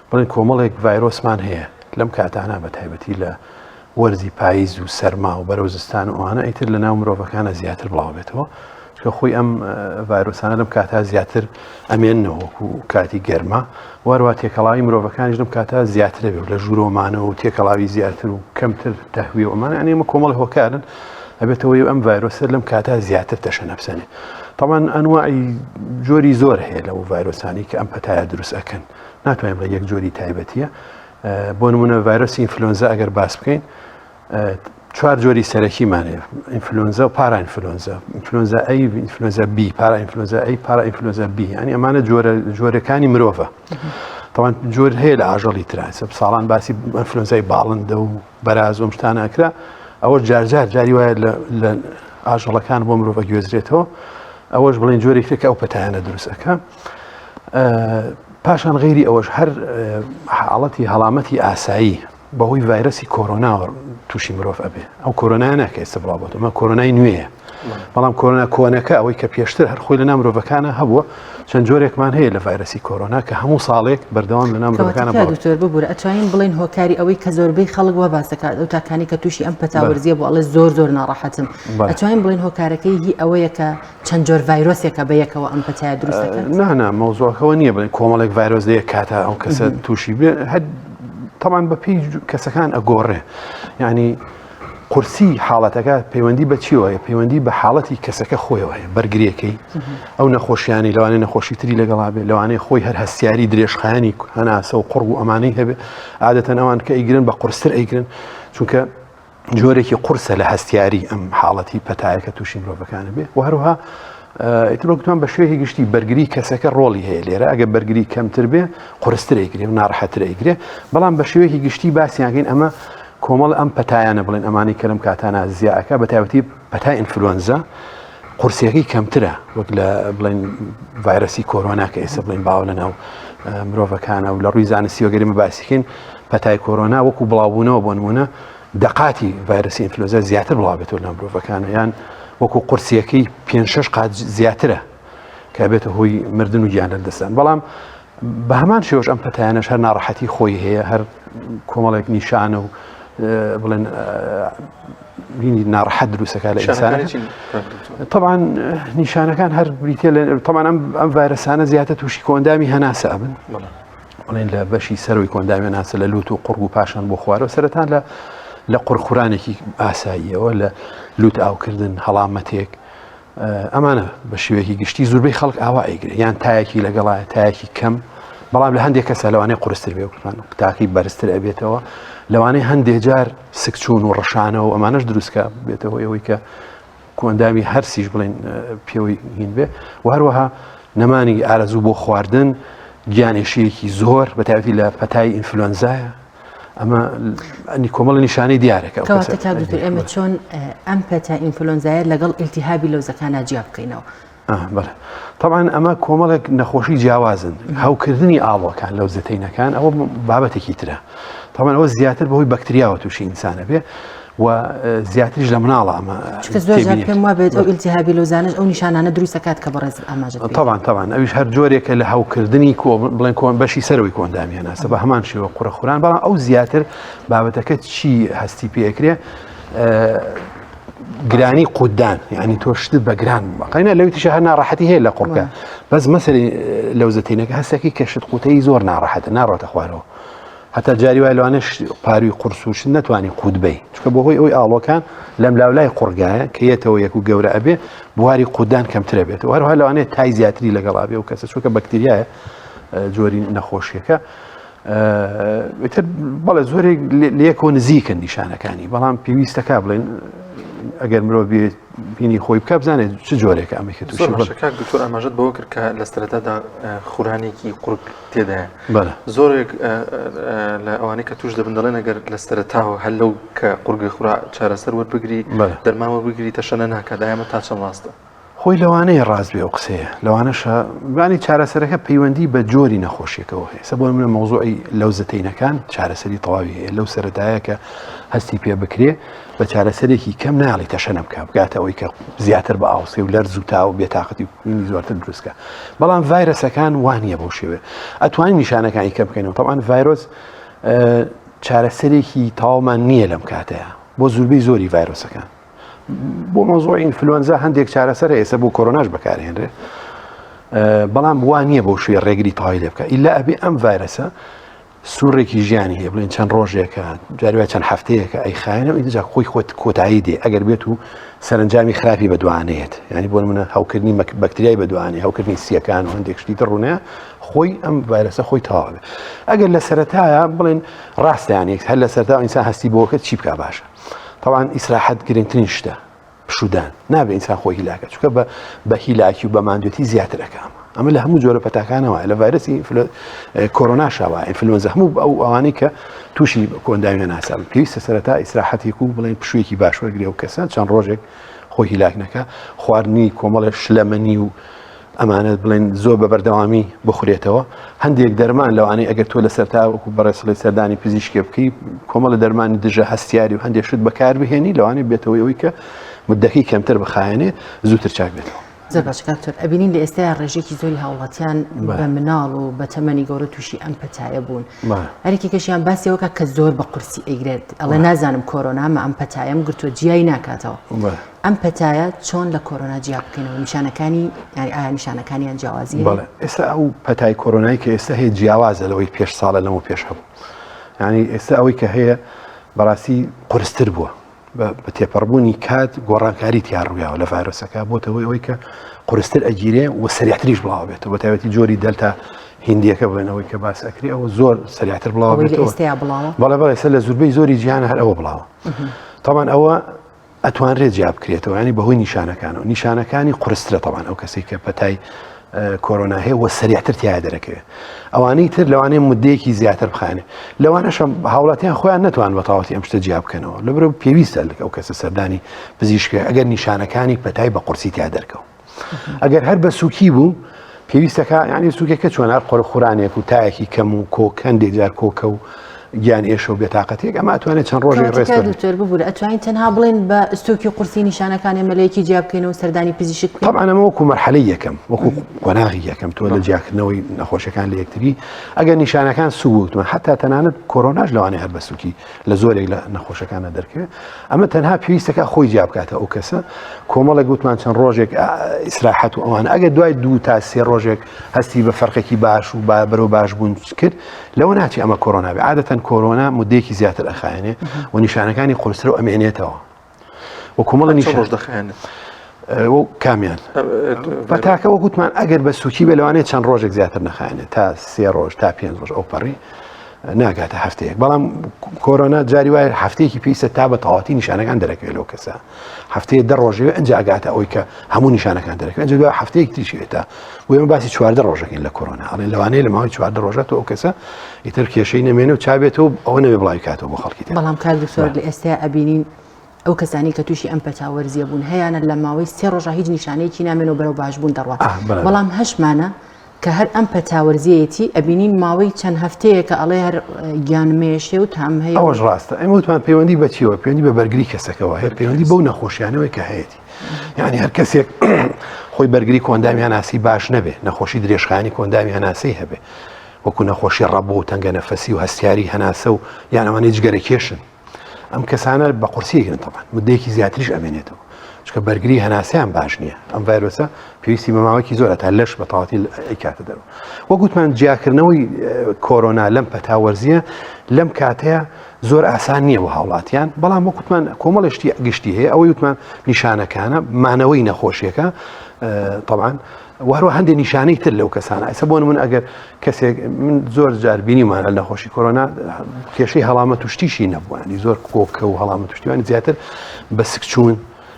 بڵێن کۆمەڵێک ڤایرۆسمان هەیە لەم کاتانە بە تایبەتی لە وەرزی پاییز و سەرما و بەرەو زستان و ئەوانە ئیتر لە ناو مرۆڤەکانە زیاتر بڵاو بێتەوە چکە خۆی ئەم ڤایرۆسانە لەم کاتا زیاتر ئەمێننەوە وەکو کاتی گەرما وەروە تێکەڵاوی مرۆڤەکانیش لەم کاتا زیاترە بێ و لە ژوورۆمانە و تێکەڵاوی زیاتر و کەمتر تەهوی و ئەمانە ئەنێمە کۆمەڵ هۆکارن ئەبێتەوەی ئەم ڤایرۆسە لەم کاتا زیاتر تەشە نەفسەنێ طبعاً ئەنواعی جۆری زۆر هەیە لەو ڤایرۆسانی کە ئەم پەتایە دروست ئەکەن ناتوانین بڵێ یەک جۆری تایبەتیە بۆ نمونە ڤایرۆسی ئینفلۆنزا ئەگەر باس بکەین چوار جۆری سەرەکیمانەیە ئینفلۆنزا و پارا ئینفلۆنزا ئینفلۆنزا ئەی ئینفلۆنزا بی پارا ئینفلۆنزا ئەی پارا ئینفلۆنزا بی ینی ئەمانە جۆرەکانی مرۆڤە طبعاً جۆر هەیە لە ئاژەڵی ترانسە ساڵان باسی ئینفلۆنزای باڵندە و بەراز و شتانە ئەکرا ئەوە جاری وایە لە ئاژەڵەکان بۆ مرۆڤە گوێزرێتەوە ئەوەش بڵێن جۆرێکێک ئەو پەتایانە دروستەکە پاشان غیری ئەوەش هەر حاڵەتی هەڵامەتی ئاسایی بەهۆی ڤایرەسی کۆرۆنا تووشی مرۆڤ ئەبێ ئەو کۆرۆنای ناکە ئێستا بڵاو بۆت ئەمە کۆرۆنای نوێیە بەڵام کۆرۆنا کۆنەکە ئەوەی کە پێشتر هەر خۆی لە ناو مرۆڤەکانە هەبووە چەند جۆرێکمان هەیە لە ڤایرەسی کۆرۆنا کە هەموو ساڵێک بەردەوام لە ناو مرۆڤەکانە دکتۆر ببوورە ئەتوانین بڵێن هۆکاری ئەوەی کە زۆربەی خەڵک وە باس دەکات ئەو تاکانی کە تووشی ئەم پەتاوەرزیە بۆ ئەڵێ زۆر ناڕەحەتم ئەتوانین بڵێن هۆکارەکەی هی ئەوەیە کە چەند جۆر ڤایرۆسێکە بەیەکەوە ئەم پەتایە دروست دەکات نه مەوزوعەکەەوە نییە بڵێن کۆمەڵێک ڤایرۆس دەیە کاتە ئەو کەسە تووشی بێ طبعاً بە پێی کەسەکان ئەگۆڕێ یعنی قورسی حاڵەتەکە پەیوەندی بە چیوەیە پەیوەندی بە حاڵەتی کەسەکە خۆیەوەیە بەرگریەکەی ئەو نەخۆشیانی لەوانەیە نەخۆشی تری لەگەڵا بێ لەوانەیە خۆی هەر هەستیاری درێژخایانی هەناسە و قوڕ و ئەمانەی هەبێ عادەتەن ئەوان کە ئەیگرن بە قورستر ئەیگرن چونکە جۆرێکی قورسە لە هەستیاری ئەم حاڵەتی پەتایەکە تووشی مرۆڤەکانە بێ و هەروها ئیتر وەکتوان بە شوێی گشتی بەرگری کەسەکە ڕۆڵی هەیە لێرە ئەگە بەرگری کەمتر بێ قورستر ئەیگرێ و ناڕەحەتر ئەیگرێ بەڵام بە شێوەیەکی گشتی باسییانگەین ئەمە کۆمەڵ ئەم پەتایانە بڵێن ئەمانی کە لەم کاتانە زیاکە بە تایبەتی پەتای ئینفلۆنزا قورسیەکەی کەمترە وەک لە بڵێن ڤایرەسی کۆرۆنا کە ئێستا بڵێن باو لەناو مرۆڤەکانە و لە ڕووی زانستی وەگەری مەباسیکەین پەتای کۆرۆنا وەکو بڵاوبوونەوە بۆ نمونە دەقاتی ڤایرەسی ئینفلۆنزا زیاتر بڵاوبێتەوە لە مرۆڤەکانە یان وەکو قورسیەکەی 5-6 قات زیاترە کە بێتە هۆی مردن و گیان لەدەستان بەڵام بە هەمان شێوەش ئەم پەتایانەش هەر ناڕەحەتی خۆی هەیە هەر کۆمەڵێک نیشانە و بڵێن بینی ناڕەحەت دروستەکە لە ئینسان طبعاً نیشانەکان هەر بریتە طبعاً ئەم ڤایرەسانە زیاتر تووشی کۆندامی هەناسە ئەبن بڵێن لە بەشی سەرۆی کۆندامی هەناسە لە لوت و قوڕ و پاشان بۆ خوارەوە سەرەتان لە قوڕخورانێکی ئاساییەوە لە لوت ئاوکردن هەڵامەتێک ئەمانە بە شێوەیەکی گشتی زۆربەی خەڵک ئاوا ئەیگرێ یان تایەکی لەگەڵایە تایەکی کەم بەڵام لە هەندێک کەسە لەوانەیە قورستر بێ تاقی بەرزتر ئەبێتەوە لەوانەیە هەندێک جار سکچوون و ڕەشانە و ئەمانەش دروستکە بێتەوە ئەوەی کە کۆندامی هەرسیش بڵێن پێوەی هین بێ و هەروەها نەمانی ئارەزوو بۆ خواردن گیانێشەیەکی زۆر بە تایبەتی لە پەتای ئینفلۆنزایە ئەمە ئەنی کۆمەڵ نیشانەی دیارەکە ئێمە چۆن ئەم پەتای ئینفلۆنزایە لەگەڵ ئیلتیهابی لەوزەکانە جیا بکەینەوە بەڵێ طبعاً ئەمە کۆمەڵێک نەخۆشی جیاوازن هەوکردنی ئاڵۆکان لەو زەتەینەکان ئەوە بابەتێکی ترە طبعاً ئەوە زیاتر بەهۆی بەکتریاوە تووشی ئینسانە بێ و زیاتریش لە مناڵە ئەمە زۆر پێم وابێت ئەو ئیلتیهابی لەوزانش ئەو نیشانانە دروستەکات کە بەڕێز ئاماژە طبعاً ئەویش هەر جۆرێکە لە هەوکردنی بڵێن کۆن بەشی سەرەوەی کۆندامی هەناسە بە هەمان شێوە قوڕەخوران بەڵام ئەو زیاتر بابەتەکە چی هەستی پێکرێ گرانی قودان یعنی تۆ شتت بە گران قەینە لەویتیشە هەر ناڕەحەتی هەیە لە قوڕکە بەس مەسەری لەوزەتینەکە هەستێکی کە شت قوتەی زۆر ناڕەحەتە ناڕاتە خوارەوە هەتا جاری وای لەوانەش پاروی قورسوش نەتوانی قودبەی چکە بۆ هۆی ئەوی ئاڵۆکان لەم لاولای قوڕگایە کە یەتەوە یەک و گەورە ئەبێ بواری قودان کەمترە بێت و هەروها لەوانەیە تای زیاتری لەگەڵا بێ و کەسە چووکە بەکتریایە جۆری نەخۆشیەکە ئیتر بەڵێ زۆرێک لێکۆ نزیکن نیشانەکانی بەڵام پێویستەکە بڵێن ئەگەر مرۆڤ بینی خۆی بکە بزانێت چ جۆرێکە ئەمەکە تووشەکە دکتۆر ئاماژەت بەوە کرد کە لە سەرەتادا خوڕانێکی قورگ تێدایە زۆرێک لە ئەوانەی کە توش دەبن دەڵێن ئەگەر لە سەرەتاوە هەر لەو کە قورگی خوڕا چارەسەر وەربگری دەرمانوە بگری تەشەنە ناکات دایمە تا چەند ڕاستە خۆی لەوانەیە ڕاست بێ ئەو قسەیە لەوانەشە بانی چارەسەرەکە پەیوەندی بە جۆری نەخۆشیەکەەوە هەیە سە بۆ منە مەوزوعی لەو زەتەینەکان چارەسەری تەواوی هەیە لەو سەرەتایە کە هەستی پێ بکرێ بە چارەسەرێکی کەم ناڵی تەشەنە بکە بگاتە ئەوەی کە زیاتر بە ئاوسێ و لەرز و تا و بێتاقەتی زۆرتر دروستکە بەڵام ڤایرەسەکان وانە بۆ شێوێ ئەتوانین نیشانەکانی کەم بکەینەوە تەمان ڤایرۆس چارەسەرێکی تاوامان نییە لەم کاتەیە بۆ زوربەی زۆری ڤایرۆسەکان بۆ مۆزۆی ئینفلوەنزا هەندێک چارەسەر ئێستا بۆ کۆرۆناش بەکارهێنرێ بەڵام وانە بۆ شوێ ڕێگری تەواوی لێ بکە ئیلا ئەبێ ئەم ڤایرەسە سوورێکی ژیانی هەیە بڵێن چەند ڕۆژێکە جاروای چەند هەفتەیەکە ئەی خاینە و اینجا خۆی خۆت کۆتایی دێ ئەگەر بێت و سەرنجامی خراپی بەدوانێت ینی بۆ منە هەوکردنی بەکتریای بەدوانێ هەوکردنی سیەکان و هەندێک شتی ڕوونەیە خۆی ئەم ڤایرەسە خۆی تەواو بێ ئەگەر لە سەرەتایە بڵێن ڕاستیانێک هەر لە سەرەتا ئینسان هەستی بۆکە چی بکە باشە طبعاً ئیسراحەت گرنگترین شتە پشودان نابێ ئینسان خۆی هیلاکە چونکە بە هیلاکی و بە ماندوێتی زیاتر ئەەکەم ئەمە لە هەموو جۆرە پەتاکانەوە لە ڤایرەسی کۆرۆناشاوە ئینفلوەنزا هەموو ئەو ئەوانەی کە تووشی کۆنداوی ناسان پێویستە سەرەتا ئیسراحەتێک و بڵێن پشوویەکی باش وەرگرێ و کەسە چەند ڕۆژێک خۆی هیلاک نەکە خواردنی کۆمەڵە شلەمەنی و ئەمانەت بڵێن زۆر بە بەردەوامی بخورێتەوە هەندێک دەرمان لەوانەیە ئەگەر تۆ لە سەرتا وەکو بەڕێسڵی سەردانی پزیشکی بکەی کۆمەڵە دەرمانی دژە هەستیاری و هەندێک شت بەکار بهێنی لەوانەیە بێتەوەی ئەوەی کە مدەکەی کەمتر بخایێنێ زووتر چاک بێتەوە زۆر باش کاکتۆر ئەبینین لە ئێستا ڕێژێکی زۆری هاوڵاتیان بە مناڵ و بە تەمەنی گەورە تووشی ئەم پەتایە بوون هەرێکی کەشیان باسیەوەکە کە زۆر بە قورسی ئەیگرێت ئەڵێ نازانم کۆرۆنامە ئەم پەتایم گرتووە جیای ناکاتەوە ئەم پەتایە چۆن لە کۆرۆنا جیا بکەینەوە نیشانەکانی یانی ئایا نیشانەکانیان جیاوازیە بەڵێ ئێستا ئەو پەتای کۆرۆنایی کە ئێستا هەیە جیاوازە لەوەی پێش ساڵە لەمە پێش هەبوو ینی ئێستا ئەوەی کە هەیە بەڕاستی قورستر بووە بە تێپەڕبوونی کات گۆڕانکاری تیاڕوویاوە لە ڤایرۆسەکە بۆتەوەی ئەوەی کە قورستر ئەگیرێ و سەریعتریش بڵاو بێتەوە بە تایبەتی جۆری دەلتا هندیەکە بڵێنەوەی کە باس ئەکری ئەوە زۆر سەریعتر بڵاو بێتەوە بەڵێ بەڵێ ئێستا لە زوربەی زۆری جیهانە هەر ئەوە بڵاوە تەمان ئەوە ئەتوانرێت جیا بکرێتەوە ینی بەهۆی نیشانەکانەوە نیشانەکانی قورسترە تەمان ئەو کەسێک کە پەتای کۆرۆنا هەیە وە سەریعتر تیا دەرەکەوێت ئەوانەی تر لەوانەیە مدەیەکی زیاتر بخانێ لەوانەشە هاوڵاتیان خۆیان نەتوان بە تەواوەتی ئەم شتە جیا بکەنەوە لەبەرەوە پێویستە ئەو کەسە سەردانی پزیشکە ئەگەر نیشانەکانی پەتای بە قورسی تیا دەرکەوە ئەگەر هەر بە سووکی بوو پێویستەکە ینی سووکەکە چۆن هەر قۆرخورانێک و تایەکی کەم و کۆک هەندێک جار کۆکە و گیان ئێشە و بێتاقەتێک ئەمە ئەتوانێت چەند ڕۆژێک ڕێستۆر ببوورە ئەتوانین تەنها بڵێن بە ئستۆکی قورسی نیشانەکانی مەلەیەکی جیا بکەینەوە سەردانی پزیشک طبعاً ئەمە وەکو مەرحەلەی یەکەم وەکو قۆناغی یەکەم تۆ لە جیاکردنەوەی نەخۆشیەکان لە یەکتری ئەگەر نیشانەکان سووتمە حتا تەنانەت کۆرۆناش لەوانەیە هەر بە سووکی لە زۆرێک لە نەخۆشەکانە دەرکەوێت ئەمە تەنها پێویستەکە خۆی جیا بکاتە ئەو کەسە کۆمەڵە گوتمان چەند ڕۆژێک ئیسراحەت و ئەوانە ئەگەر دوای 2 تا 3 ڕۆژێک هەستی بە فەرقێکی باش و بەرەو باش بوون کرد لەوە ناچی ئەمە کۆرۆنا بێ عادەتەن کۆرۆنا مدەیەکی زیاتر ئەخایێنێ و نیشانەکانی قورستر و ئەمێنێتەوە و کۆمەڵە نیشان دەخایێنێت کامیان بەتاکە وەگوتمان ئەگەر بە سووکی بێ لەوانێت چەند ڕۆژێک زیاتر نەخایێنێت تا 3 ڕۆژ تا 5 ڕۆژ ئەو پەڕی ناگاتە هەفتەیەک بەڵام کۆرۆنا جاری وایە هەفتەیەکی پێویستە تا بە تەواوەتی نیشانەکان دەرەکەوێت لەو کەسە هەفتەیە 10 ڕۆژەوە ئەنج ئاگاتە ئەوەی کە هەموو نیشانەکان دەرەکەوێت ئەنج دوای هەفتەیەک تریشێتە بۆ ئێمە باسی 14 ڕۆژەکەین لە کۆرۆنا ئەڵێن لەوانەیە لە ماوەی 14 ڕۆژە ئەو کەسە ئیتر کێشەی نەمێنێ و چابێتەوە ئەوە نەوێ بڵاوی کاتەوە بۆ خەڵکی بەڵام کار دکتۆر لە ئێستا ئەبینین ئەو کەسانی کە تووشی ئەم پەتاوەرزیە بوون هەیەە لە ماوەی 3 ڕۆژە هیچ نیشانەیەکی نامێنەوە بەرەو باشبوون دەڕوات بەڵام هەشمانە کە هەر ئەم پەتاوەرزیەتی ئەبینین ماوەی چەند هەفتەیەکە ئەڵێ هەر گیانمێشێ و تام هەیە ئەوەش ڕاستە ئەمە وتمان پەیوەندی بەچیەوە پەیوەندی بە بەرگری کەسەکەەوە هەیە پەیوەندی بەو نەخۆشیانەوەی کە هەیەی یعنی هەر کەسێک خۆی بەرگری کۆندامی هەناسی باش نەبێ نەخۆشی درێژخانی کۆندامی هەناسەی هەبێ وەکو نەخۆشی ڕەبۆ و تەنگە نەفەسی و هەستیاری هەناسە و یانەوانەی جگەرە کێشن ئەم کەسانە بە قورسیەکەن تەمان مدەیەکی زیاتریش ئەمێنێتەوە چکە بەرگری هەناسیان باش نییە ئەم ڤایرۆسە پێویستی بە ماوەیەکی زۆرە تا لەش بە تەواوەتی ئەیکاتە دەرەوە وەگوتمان جیاکردنەوەی کۆرۆنا لەم پەتاوەرزیە لەم کاتەیە زۆر ئاسان نییە بۆ هاوڵاتیان بەڵام وەکوتمان کۆمەڵشتی گشتی هەیە ئەوەی وتمان نیشانەکانە مانەوەی نەخۆشیەکە طبعاً وهروە هەندێک نیشانەی تر لەو کەسانە ئەسە بۆ من ئەگەر کەسێک من زۆر جار بینیمانە لە نەخۆشی کۆرۆنا کێشەی هەڵامەت توشتیشی نەبووانی زۆر کۆکە و هەڵامەت توشتیوانی زیاتر بە سکچوون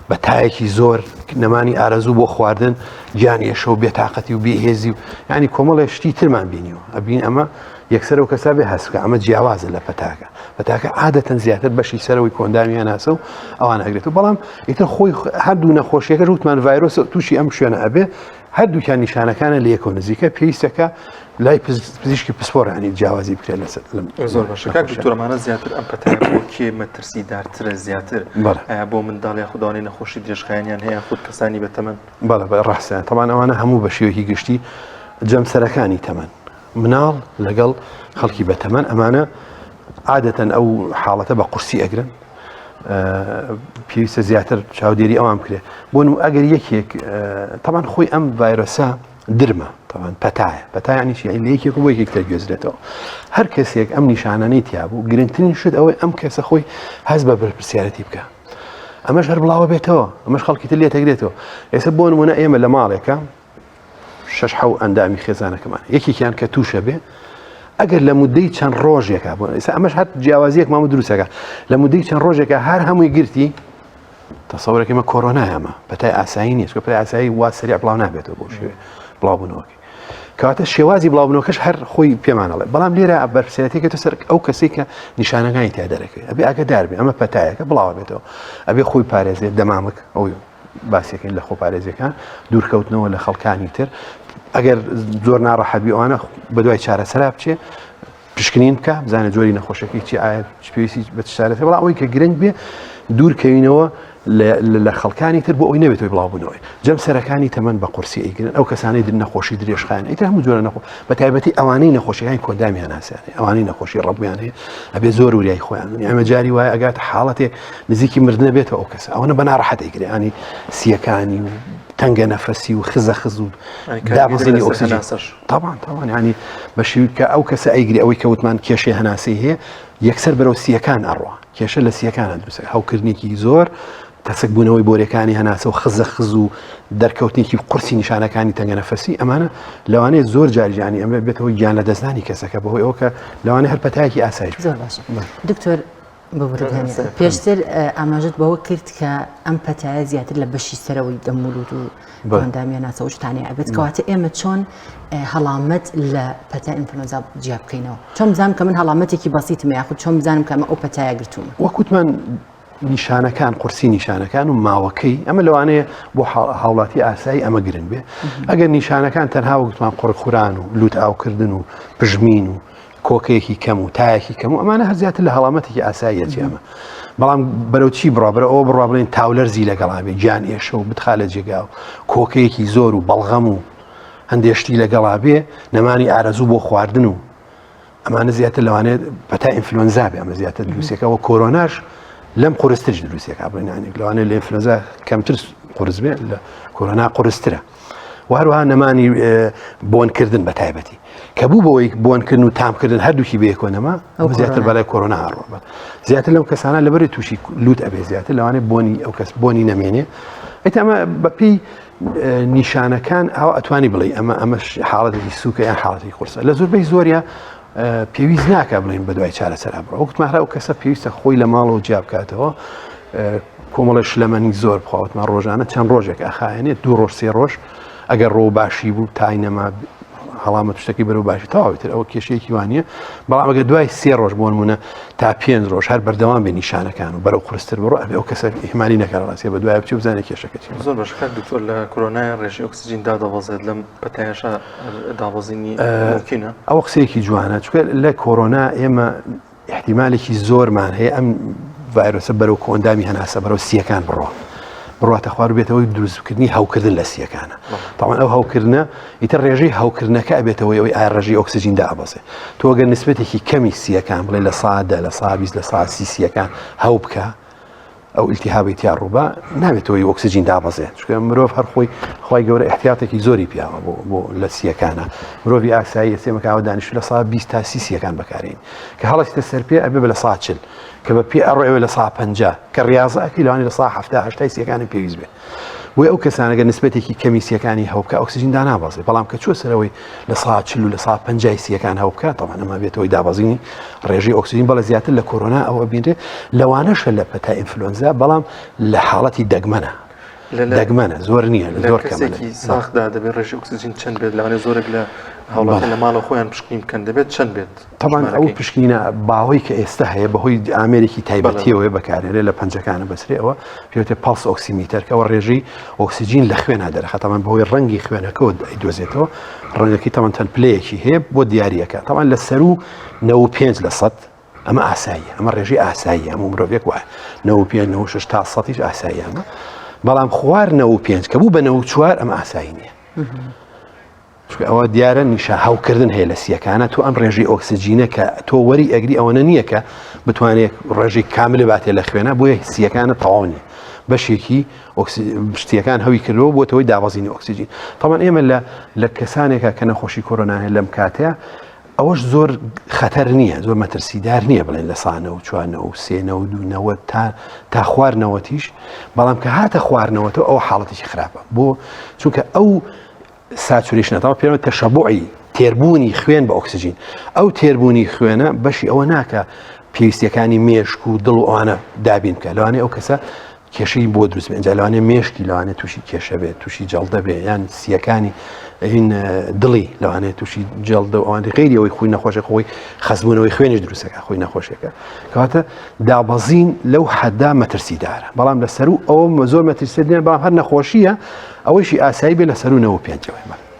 بە تایەکی زۆر نەمانی ئارەزوو بۆ خواردن گیانی ئێشە و بێتاقەتی و بێهێزی و ینی کۆمەڵی شتی ترمان بینیەوە ئەبین ئەمە یەکسەر و کەسا بێ هەستکە ئەمە جیاوازە لە پەتاکە عادەتەن زیاتر بەشی سەرەوەی کۆندامیان ناسە و ئەوان هەگرێت و بەڵام ئیتر خۆی هەردوو نەخۆشیەکە ژوتمان ڤایرۆس تووشی ئەم شوێنە ئەبێ هەردووکیان نیشانەکانە لە یەکەوە نزیکە پێویستەکە لای پزیشکی پسپۆڕانی جیاوازی بکرێت لەسەر زۆر باشە دکتۆرمانە زیاتر ئەم پەتای بۆ کێ مەترسیدارترە زیاتر بۆ منداڵ یا خودداوای نەخۆشی درێژخایانیان هەیە خود کەسانی بەتەمەن بەڵێ بە ڕاستیان تەمان ئەوانە هەموو بە شێوەیەکی گشتی جەمسەرەکانی تەمەن مناڵ لەگەڵ خەڵکی بەتەمەن ئەمانە عادەتەن ئەو حاڵەتە بە قورسی ئەگرن پێویستە زیاتر چاودێری ئەوان بکرێت بۆ ئەگەر یەکێک تەمان خۆی ئەم ڤایرۆسە درمە تەمان پەتایانیشی لە یەکێک بۆ یەکێکتر گوێزرێتەوە هەر کەسێک ئەم نیشانانەی تیابوو گرنگترین شت ئەوەی ئەم کەسە خۆی هەست بە بەرپرسیارەتی بکە ئەمەش هەر بڵاوە بێتەوە ئەمەش خەڵکی تر لێتەگرێتەوە ئێستا بۆ نمونە ئێمە لە ماڵێکە 6 ئەندامی خێزانەکەمان یەکێکیان کە تووشە بێ ئەگەر لە مودەی چەند ڕۆژێکە بۆ ئێستا ئەمەش هەر جیاوازیەک مامە دروستەکە لە مودەی چەند ڕۆژێکە هەر هەمووی گرتی تەسەوورێکی ئمە کۆرۆنای ئەمە پەتای ئاسایی نیست پەتای ئاسایی وا سریع بڵاو نابێتەوە بۆ شێوێ بڵاوبوونەوەکی کەواتە شێوازی بڵاوبوونەوەکەش هەر خۆی پێمانەڵێ بەڵام لێرە بەرپرسیارەتێکێتە سەر ئەو کەسێک کە نیشانەکانی تیا دەرەکەوێت ئەبێ ئاگادار بێ ئەمە پەتایەکە بڵاوە بێتەوە ئەبێ خۆی پارێزێت دەمامک ئەوی باسیەکەین لە خۆ پارێزیەکان دوورکەوتنەوە لە خەڵکانی تر ئەگەر زۆر ناڕەحەت ئەوانە بە دوای چارەسەرا بچێ پشکنین بکە بزانێت جۆری نەخۆشەکەی چی ئایا پێویستی بە چارەسەر بەڵام ئەوەی کە گرنگ بێ دوورکەوینەوە لە خەڵکانی تر بۆ ئەوی نەبێتەوەی بڵاوبوونەوەی جەمسەرەکانی تەمەن بە قورسی ئەیگرن ئەو کەسانەی نەخۆشی درێژخایان ئیتر هەموو جۆرە نەخۆ بە تایبەتی ئەوانەی نەخۆشیەکانی کۆندامیان هاسیانێ ئەوانەی نەخۆشی ڕەبویان هەیە ئەبێ زۆر وریای خۆیان ئەمە جاری وایە ئەگاتە حاڵەتێ نزیکی مردنە بێتەوە ئەو کەسە ئەوانە بە ناڕەحەت ئەیگرێ ینی سیەکانی و تەنگە نەفەسی و خز و دابزینی ئۆکسیجن طبعا ینی بەشی کە ئەو کەسە ئەیگری ئەوەی کەوتمان کێشەی هەناسەی هەیە یەکسەر بەرەو سیەکان ئەڕوا کێشە لە سیەکانە دروستە هەوکردنێکی زۆر تەسک بوونەوەی بۆرەکانی هەناسە و خز و دەرکەوتنێکی قورسی نیشانەکانی تەنگە نەفەسی ئەمانە لەوانەیە زۆر جاریجانی ئەمە بێتەوە گیان لە دەستدانی کەسەکە بەهۆی ئەوە کە لەوانەیە هەر پەتایەکی ئاسایش زۆر باشە دکتۆر پێشتر ئاماژت بەوە کرد کە ئەم پەتایە زیاتر لە بەشی سەرەوەی دەمولود و کۆندامیە ناسە و شتانەیە ئەبێت کەواتە ئێمە چۆن هەڵامەت لە پەتای ئینفلۆنزا جیا بکەینەوە چۆن بزانم کە من هەڵامەتێکی بەسیتم یاخود چۆن بزانم کە ئەمە ئەو پەتایە گرتوومە وەکوتمان نیشانەکان قورسی نیشانەکان و ماوەکەی ئەمە لەوانەیە بۆ هاوڵاتی ئاسایی ئەمە گرنگ بێ ئەگەر نیشانەکان تەنها وەکوتمان قوڕخوران و لوت ئاوکردن و پژمین و کۆکەیەکی کەم و تایەکی کەم و ئەمانە هەر زیاتر لە هەڵامەتێکی ئاساییەتی ئەمە بەڵام بەرەو چی بڕابرە ئەوە بڕوا بڵێن تاولەرزی لەگەڵا بێ گیان ئێشە و بتخا لە جێگا و کۆکەیەکی زۆر و بەڵغەم و هەندێشتی لەگەڵا بێ نەمانی ئارەزوو بۆ خواردن و ئەمانە زیاتر لەوانێت پەتای ئینفلۆنزا بێ ئەمە زیاتر دروستێکەوە کۆرۆناش لەم قورسترش دروستێکا بڵێنانێک لەوانێت لە ئینفلۆنزا کەمتر قورس بێ لە کۆرۆنا قورسترە و هەروەها نەمانی بۆنکردن بە تایبەتی کە بوو بەوەی بۆنکردن و تامکردن هەردووکی بەیەکۆنەما زیاتر بەلای کۆرۆنا هەڕۆ زیاتر لەم کەسانە لەبەری تووشی لوت ئەبێ زیاتر لەوانێت بۆنی ئەو کەس بۆنی نەمێنێ ئەیت ئەمە بەپی نیشانەکان ئەو ئەتوانی بڵێ ئەمەش حاڵەتێکی سووکە یان حاڵەتی قورسە لە زۆربەی زۆریە پێویست ناکە بڵێن بە دوای چارەسەرا بڕۆ وەکتمانرا ئەو کەسە پێویستە خۆی لە ماڵەوە جیا بکاتەوە کۆمەڵە شلەمەنی زۆر بخواوتمان ڕۆژانە چەند ڕۆژێک ئەخایەنێت 2 ڕۆژ 3 ڕۆژ ئەگەر ڕۆ باشی بوو تای نەما هەڵامەت شتێکی بەرەو باشی تەواویتر ئەوە کێشەیەکی وانە بەڵام ئەگەر دوای 3 ڕۆژ بۆ نمونە تا 5 ڕۆژ هەر بەردەوام بێ نیشانەکان و بەرەو قورستر بڕۆ ئەبێ ئەو کەسە ئیحمالی نەکات ڕاستیە بە دوای بچێ بزانێت کێشەکە چی زۆر باش دکتۆر لە کۆرۆنای ڕێژی ئۆکسیجین دادەبەزێت لەم پەتایەشە دابەزینی ممکنە ئەوە قسەیەکی جوانە چونکە لە کۆرۆنا ئێمە احتیمالێکی زۆرمان هەیە ئەم ڤایرۆسە بەرەو کۆندامی هەناسە بەرەو سیەکان بڕاتە خوار بێتەوەی دروستکردنی هەوکردن لە سیەکانە تاوان ئەو هەوکردنە ئیتر ڕێژەی هەوکردنەکە ئەبێتەوەی ئەوەی ئایا ڕێژەی ئۆکسیجین دابەزێ تۆ ئەگەر نسبەتێکی کەمی سیەکان بڵێ لە 100 لە 120 لە 130 سیەکان هەو بکە ئەو ئیلتیهابی تیا ڕووبا نابێتەوەی ئۆکسیجین دابەزێت چونکە مرۆڤ هەر خۆی گەورە احتیاطێکی زۆری پیاوە بۆ لە سیەکانە مرۆڤی ئاسایی ئێستێمەکەوە دانیشتو لە 120 تا 30 سیەکان بەکارین کە هەڵەچێتە سەر پێ ئەبێ بە لە 140 کە بە پێ ئەڕۆ ئێوە لە 150 کە ڕاضەکەی لەوانی لە 170 سیەکانی پێویست بێ وی ئەو کەسانەگە نسبەتێکی کەمیسیەکانی هەوبکە ئۆکسسیژین دانابەزێ بەڵام کە چوە سەرەوەی لە 140 و لە 150 سیەکان هەوبکە تەوانە ئەمە بێتەوەی دابەزینی ڕێژەی ئۆکسسیژین بەڵە زیاتر لە کۆرۆنا ئەوە بینرێ لەوانەشە لە پەتای ئینفلۆنزا بەڵام لە حاڵەتی دەگمەنە دەگمەنە زۆر نییە لە زۆر کەسێکی ساخدا دەبێت ڕێژی ئۆکسسیژین چەند بێت لەوانێ زۆرێک لە هەوڵاتە لە ماڵە خۆیان پشکنی بکەن دەبێت چەند بێت طبعا ئەو پشکینە باوەی کە ئێستا هەیە بەهۆی ئامێرێکی تایبەتیەوەی بەکارێنێت لە پەنجەکانە بەسرێەوە پێوتێ پاڵس ئۆکسیمیتەر کە ئەوە ڕێژەی ئۆکسسیژین لە خوێنە دەرەخە تەمان بەهۆی ڕەنگی خوێنەکەەوە دۆزێتەوە ڕەنگەکەی تەمان چەند پلەیەکی هەیە بۆ دیارریەکە تەمان لە سەر و 95% ئەمە ئاساییە ئەمە ڕێژەی ئاساییە هەموو مرۆڤێک وایە 95 96 تا 100 ئاساییە ئەمە بەڵام خوار 95 کە بوو بە 94 ئەمە ئاسایی نییە چونکە ئەوە دیارە نیشە هاوکردن هەیە لە سیەکانە تۆ ئەم ڕێژەی ئۆکسسیژینە کە تۆ وەری ئەگری ئەوەنە نییە کە بتوانێت ڕێژەی کامل باتێ لە خوێنە بۆیە سیەکانە تەواو نیە بەشێکی شتیەکان هەوی کردەوە بۆتەوەی دابەزینی ئۆکسسیژین تەمان ئێمە لە کەسانێکە کە نەخۆشی کۆرۆنا هەیە لەم کاتەیە ئەوەش زۆر خەتەر نییە زۆر مەترسیدار نییە بڵێن لە سانە و چوانە و سێنە و دوونەوە تا خواردنەوەتیش بەڵام کە هاتە خواردنەوەتەوە ئەو حاڵەتێکی خراپە بۆ چونکە ئەو ساتوریشنەتەوە پێوە تەشەبوعی تێربوونی خوێن بە ئۆکسسیژین ئەو تێربوونی خوێنە بەشی ئەوە ناکە پێویستیەکانی مێشک و دڵ و ئەوانە دابین بکە لەوانەیە ئەو کەسە کێشەی بۆ دروست بێت لەوانەیە مێشکی لەوانێت تووشی کێشە بێت تووشی جەڵدە بێ یان سیەکانی هین دڵی لەوانێت تووشی جەڵدە و ئەوانەی غیری ئەوەی خۆی نەخۆشە خۆی خەزبوونەوەی خوێنش دروستەکە خۆی نەخۆشیەکە کەواتە دابەزین لەو حەدا مەترسیدارە بەڵام لەسەر و ئەوە زۆر مەترسیدارە بەڵام هەر نەخۆشیە ئەوەیشی ئاسایی بێ لەسەر و 95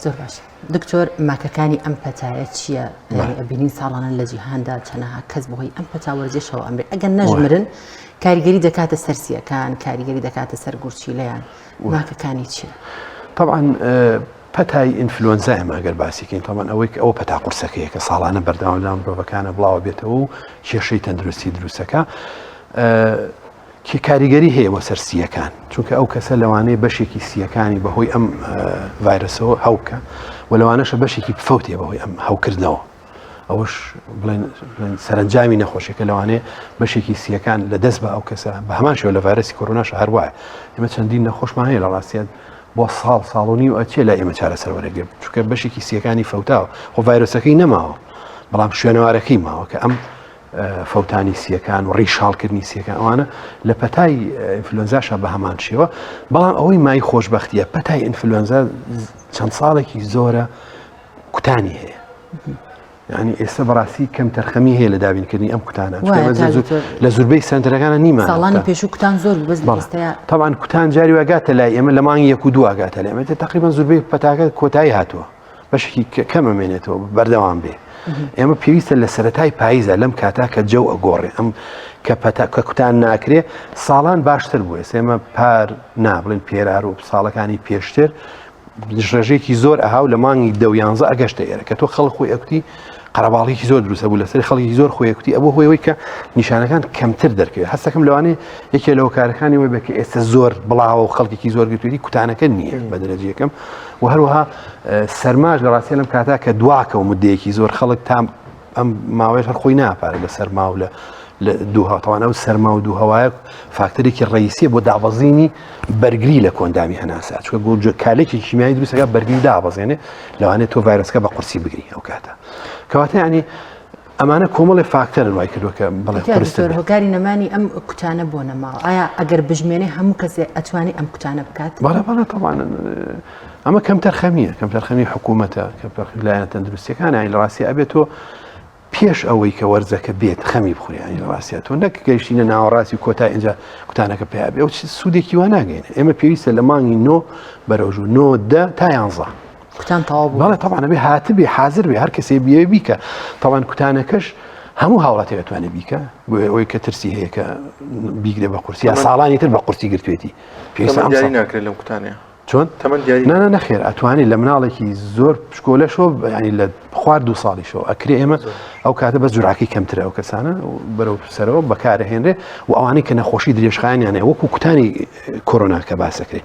زۆر باش دکتۆر ماکەکانی ئەم پەتایە چییە بینین ساڵانە لە جیهاندا چەنەها کەس بەهۆی ئەم پەتا وەرزشەوە ئەمرێ ئەگەر نەژمرن کاریگەری دەکاتە سەرسیەکان کاریگەری دەکاتە سەر گورچیلەیان ماکەکانی چییە؟ طبعا پەتای ئینفلۆنزا ئێمە ئەگەر باسیکەین تەمان ئەوەی ئەوە پەتا قورسەکەیە کە ساڵانە بەردەوام لە مرۆڤەکانە بڵاوە بێتەوە و کێشەی تەندروستی دروستەکە کە کاریگەری هەیە بۆ سەر سیەکان چونکە ئەو کەسە لەوانەیە بەشێکی سیەکانی بەهۆی ئەم ڤایرۆسەوە هەوکە و لەوانەشە بەشێکی بفەوتێ بەهۆی ئەم هەوکردنەوە ئەوەش بڵێن سەرنجامی نەخۆشیەکە لەوانەیە بەشێکی سیەکان لە دەست بە ئەو کەسە بە هەمان شێوە لە ڤایرۆسی کۆرۆناش هەروایە ئێمە چەندین نەخۆشمان هەیە لە ڕاستیات بۆ ساڵ و نیو ئەچێ لە ئێمە چارەسەر وەرەگرێت چونکە بەشێکی سیەکانی فەوتاوە خۆ ڤایرۆسەکەی نەماوە بەڵام شوێنەوارەکەی ماوە کە ئەم فەوتانی سیەکان و ڕیشاڵکردنی سیەکان ئەوانە لە پەتای ئینفلۆنزاشە بە هەمان شێوە بەڵام ئەوەی مای خۆشبەختیە پەتای ئینفلۆنزا چەند ساڵێکی زۆرە کوتانی هەیە یعنی ئێستا بەڕاستی کەم تەرخەمی هەیە لە دابینکردنی ئەم کوتانە لە زوربەی سنتەرەکانە نیمان ساڵانی پێش و کوتان زۆر بەس طبعا کوتان جاری واگاتە لای ئێمە لە مانگی 1 و 2 ئاگاتە لای ئێمە تقریبا زوربەی پەتاکە کۆتایی هاتووە بەشێکی کەمەمێنێتەوە بەردەوام بێ ئێمە پێویستە لە سەرەتای پاییزە لەم کاتا کە جەو ئەگۆڕێ ئەم کە کوتان ناکرێ ساڵان باشتر بووە ئێمە پار نابڵێن پێرار و ساڵەکانی پێشتر ڕێژێکی زۆر ئەهاو لە مانگی 10 ئەگەشتە ئێرە کە تۆ خەڵک خۆی ئەکوتی قەرەباڵێکی زۆر دروستە بوو لەسەر خەڵکی زۆر خۆیەکوتی ئەوە هۆیەوەی کە نیشانەکان کەمتر دەرکەوێت هەستەکەم لەوانەیە یەکێ لەو کارەکانی وی بکە ئێستا زۆر بڵاوە و خەڵکێکی زۆر گرتوێتی کوتانەکە نییە بە دەرەجەکەم و هەروەها سەرماش لە ڕاستی لەم کاتا کە دواکە و مدەیەکی زۆر خەڵک تا ئەم ماوەیە هەر خۆی ناپارێت لە سەرما و لە دووهاتەوانە و سەرما و دووهەوایە فاکتەرێکی ڕئیسیە بۆ دابەزینی بەرگری لە کۆندامی هەناسا چونکە کالێکی کیمیایی دروستەکە بەرگری دابەزێنێ لەوانێت تۆ ڤایرۆسەکە بە قورسی بگری ئەو کاتە کەواتە ینی ئەمانە کۆمەڵی فاکتەرن وای کردووە کە بڵێ دکتۆر هۆکاری نەمانی ئەم کوتانە بۆ نەماوە ئایا ئەگەر بژمێنێ هەموو کەسێ ئەتوانێت ئەم کوتانە بکات بەڵێ طبعا ئەمە کەم تەرخەمی حکوومەتە کە لایەنە تەندروستیەکان لە ڕاستی ئەبێت تۆ پێش ئەوەی کە وەرزەکە بێت خەمی بخوریانی لە ڕاستیە تۆ نەک گەیشتینە ناوەڕاستی و کۆتای اینجا کوتانەکە پێیا بێ ئەو سوودێکی وا ناگەین ئێمە پێویستە لە مانگی 9 بەرەوژوو 9 تا 11 کوتان تەواو بوو بەڵێ طبعا ئەبێ هاتبێ حازر بێ هەر کەسێ بیەوێ بیکە طبعا کوتانەکەش هەموو هاوڵاتێک دەتوانێت بیکە ئەوەی کە ترسی هەیە کە بیگرێ بە قورسی یا ساڵانی تر بە قورسی گرتوێتی پێویستە ئەم دیاری ناکرێت لەم کوتانەیە چۆن؟ تەمەن دیاری نە نەخێر ئەتوانێت لە مناڵێکی زۆر پشکۆلەشەوە ینی لە خوارد 2 ساڵیشەوە ئەکرێ ئێمە ئەو کاتە بە جوراکی کەمترە ئەو کەسانە بەرەو سەرەوە بەکارەهێنرێ و ئەوانەی کە نەخۆشی درێژخایانیانە وەکو کوتانی کۆرۆنا کە باسەکرێ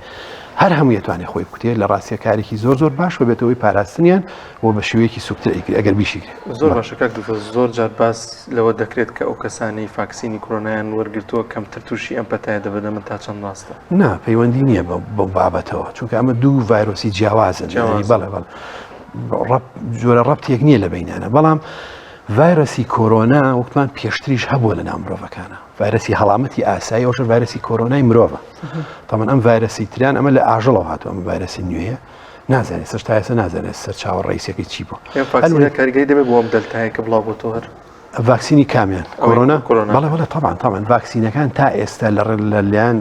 هەر هەموو دەتوانێت خۆی بکوتێ لە ڕاستیە کارێکی زۆر باش بێتەوەی پاراستنیان و بە شێوەیەکی سوکتر ئەگەر بیشیگرێت زۆر باشە کاک دوکتۆر زۆر جار باس لەوە دەکرێت کە ئەو کەسانەی ڤاکسینی کۆرۆنایان وەرگرتووە کەمتر تووشی ئەم پەتایە دەبێت من تا چەند ڕاستە نا پەیوەندی نییە بەم بابەتەوە چونکە ئەمە دوو ڤایرۆسی جیاوازن بەڵێ جۆرە ڕەبتێک نییە لە بینانە بەڵام ڤایرۆسی کۆرۆنا وەکتمان پێشتریش هەبووە لە ناو مرۆڤەکانە ڤایرۆسی هەڵامەتی ئاسایی ئەوش ڤایرۆسی کۆرۆنای مرۆڤە تەمان ئەم ڤایرۆسی تریان ئەمە لە ئاژەڵەوە هاتووە ئەم ڤایرۆسی نوێیە نازانێت سەر تا ئێستا نازانێت سەر چاوە ڕئیسەکەی چی بوو کاریگەری دەبێت بۆ ئەم دەلتایە کە بڵاو بۆ تۆ هەر ڤاکسینی کامیان کۆرۆنا بەڵێ تاوان ڤاکسینەکان تا ئێستا لە لایەن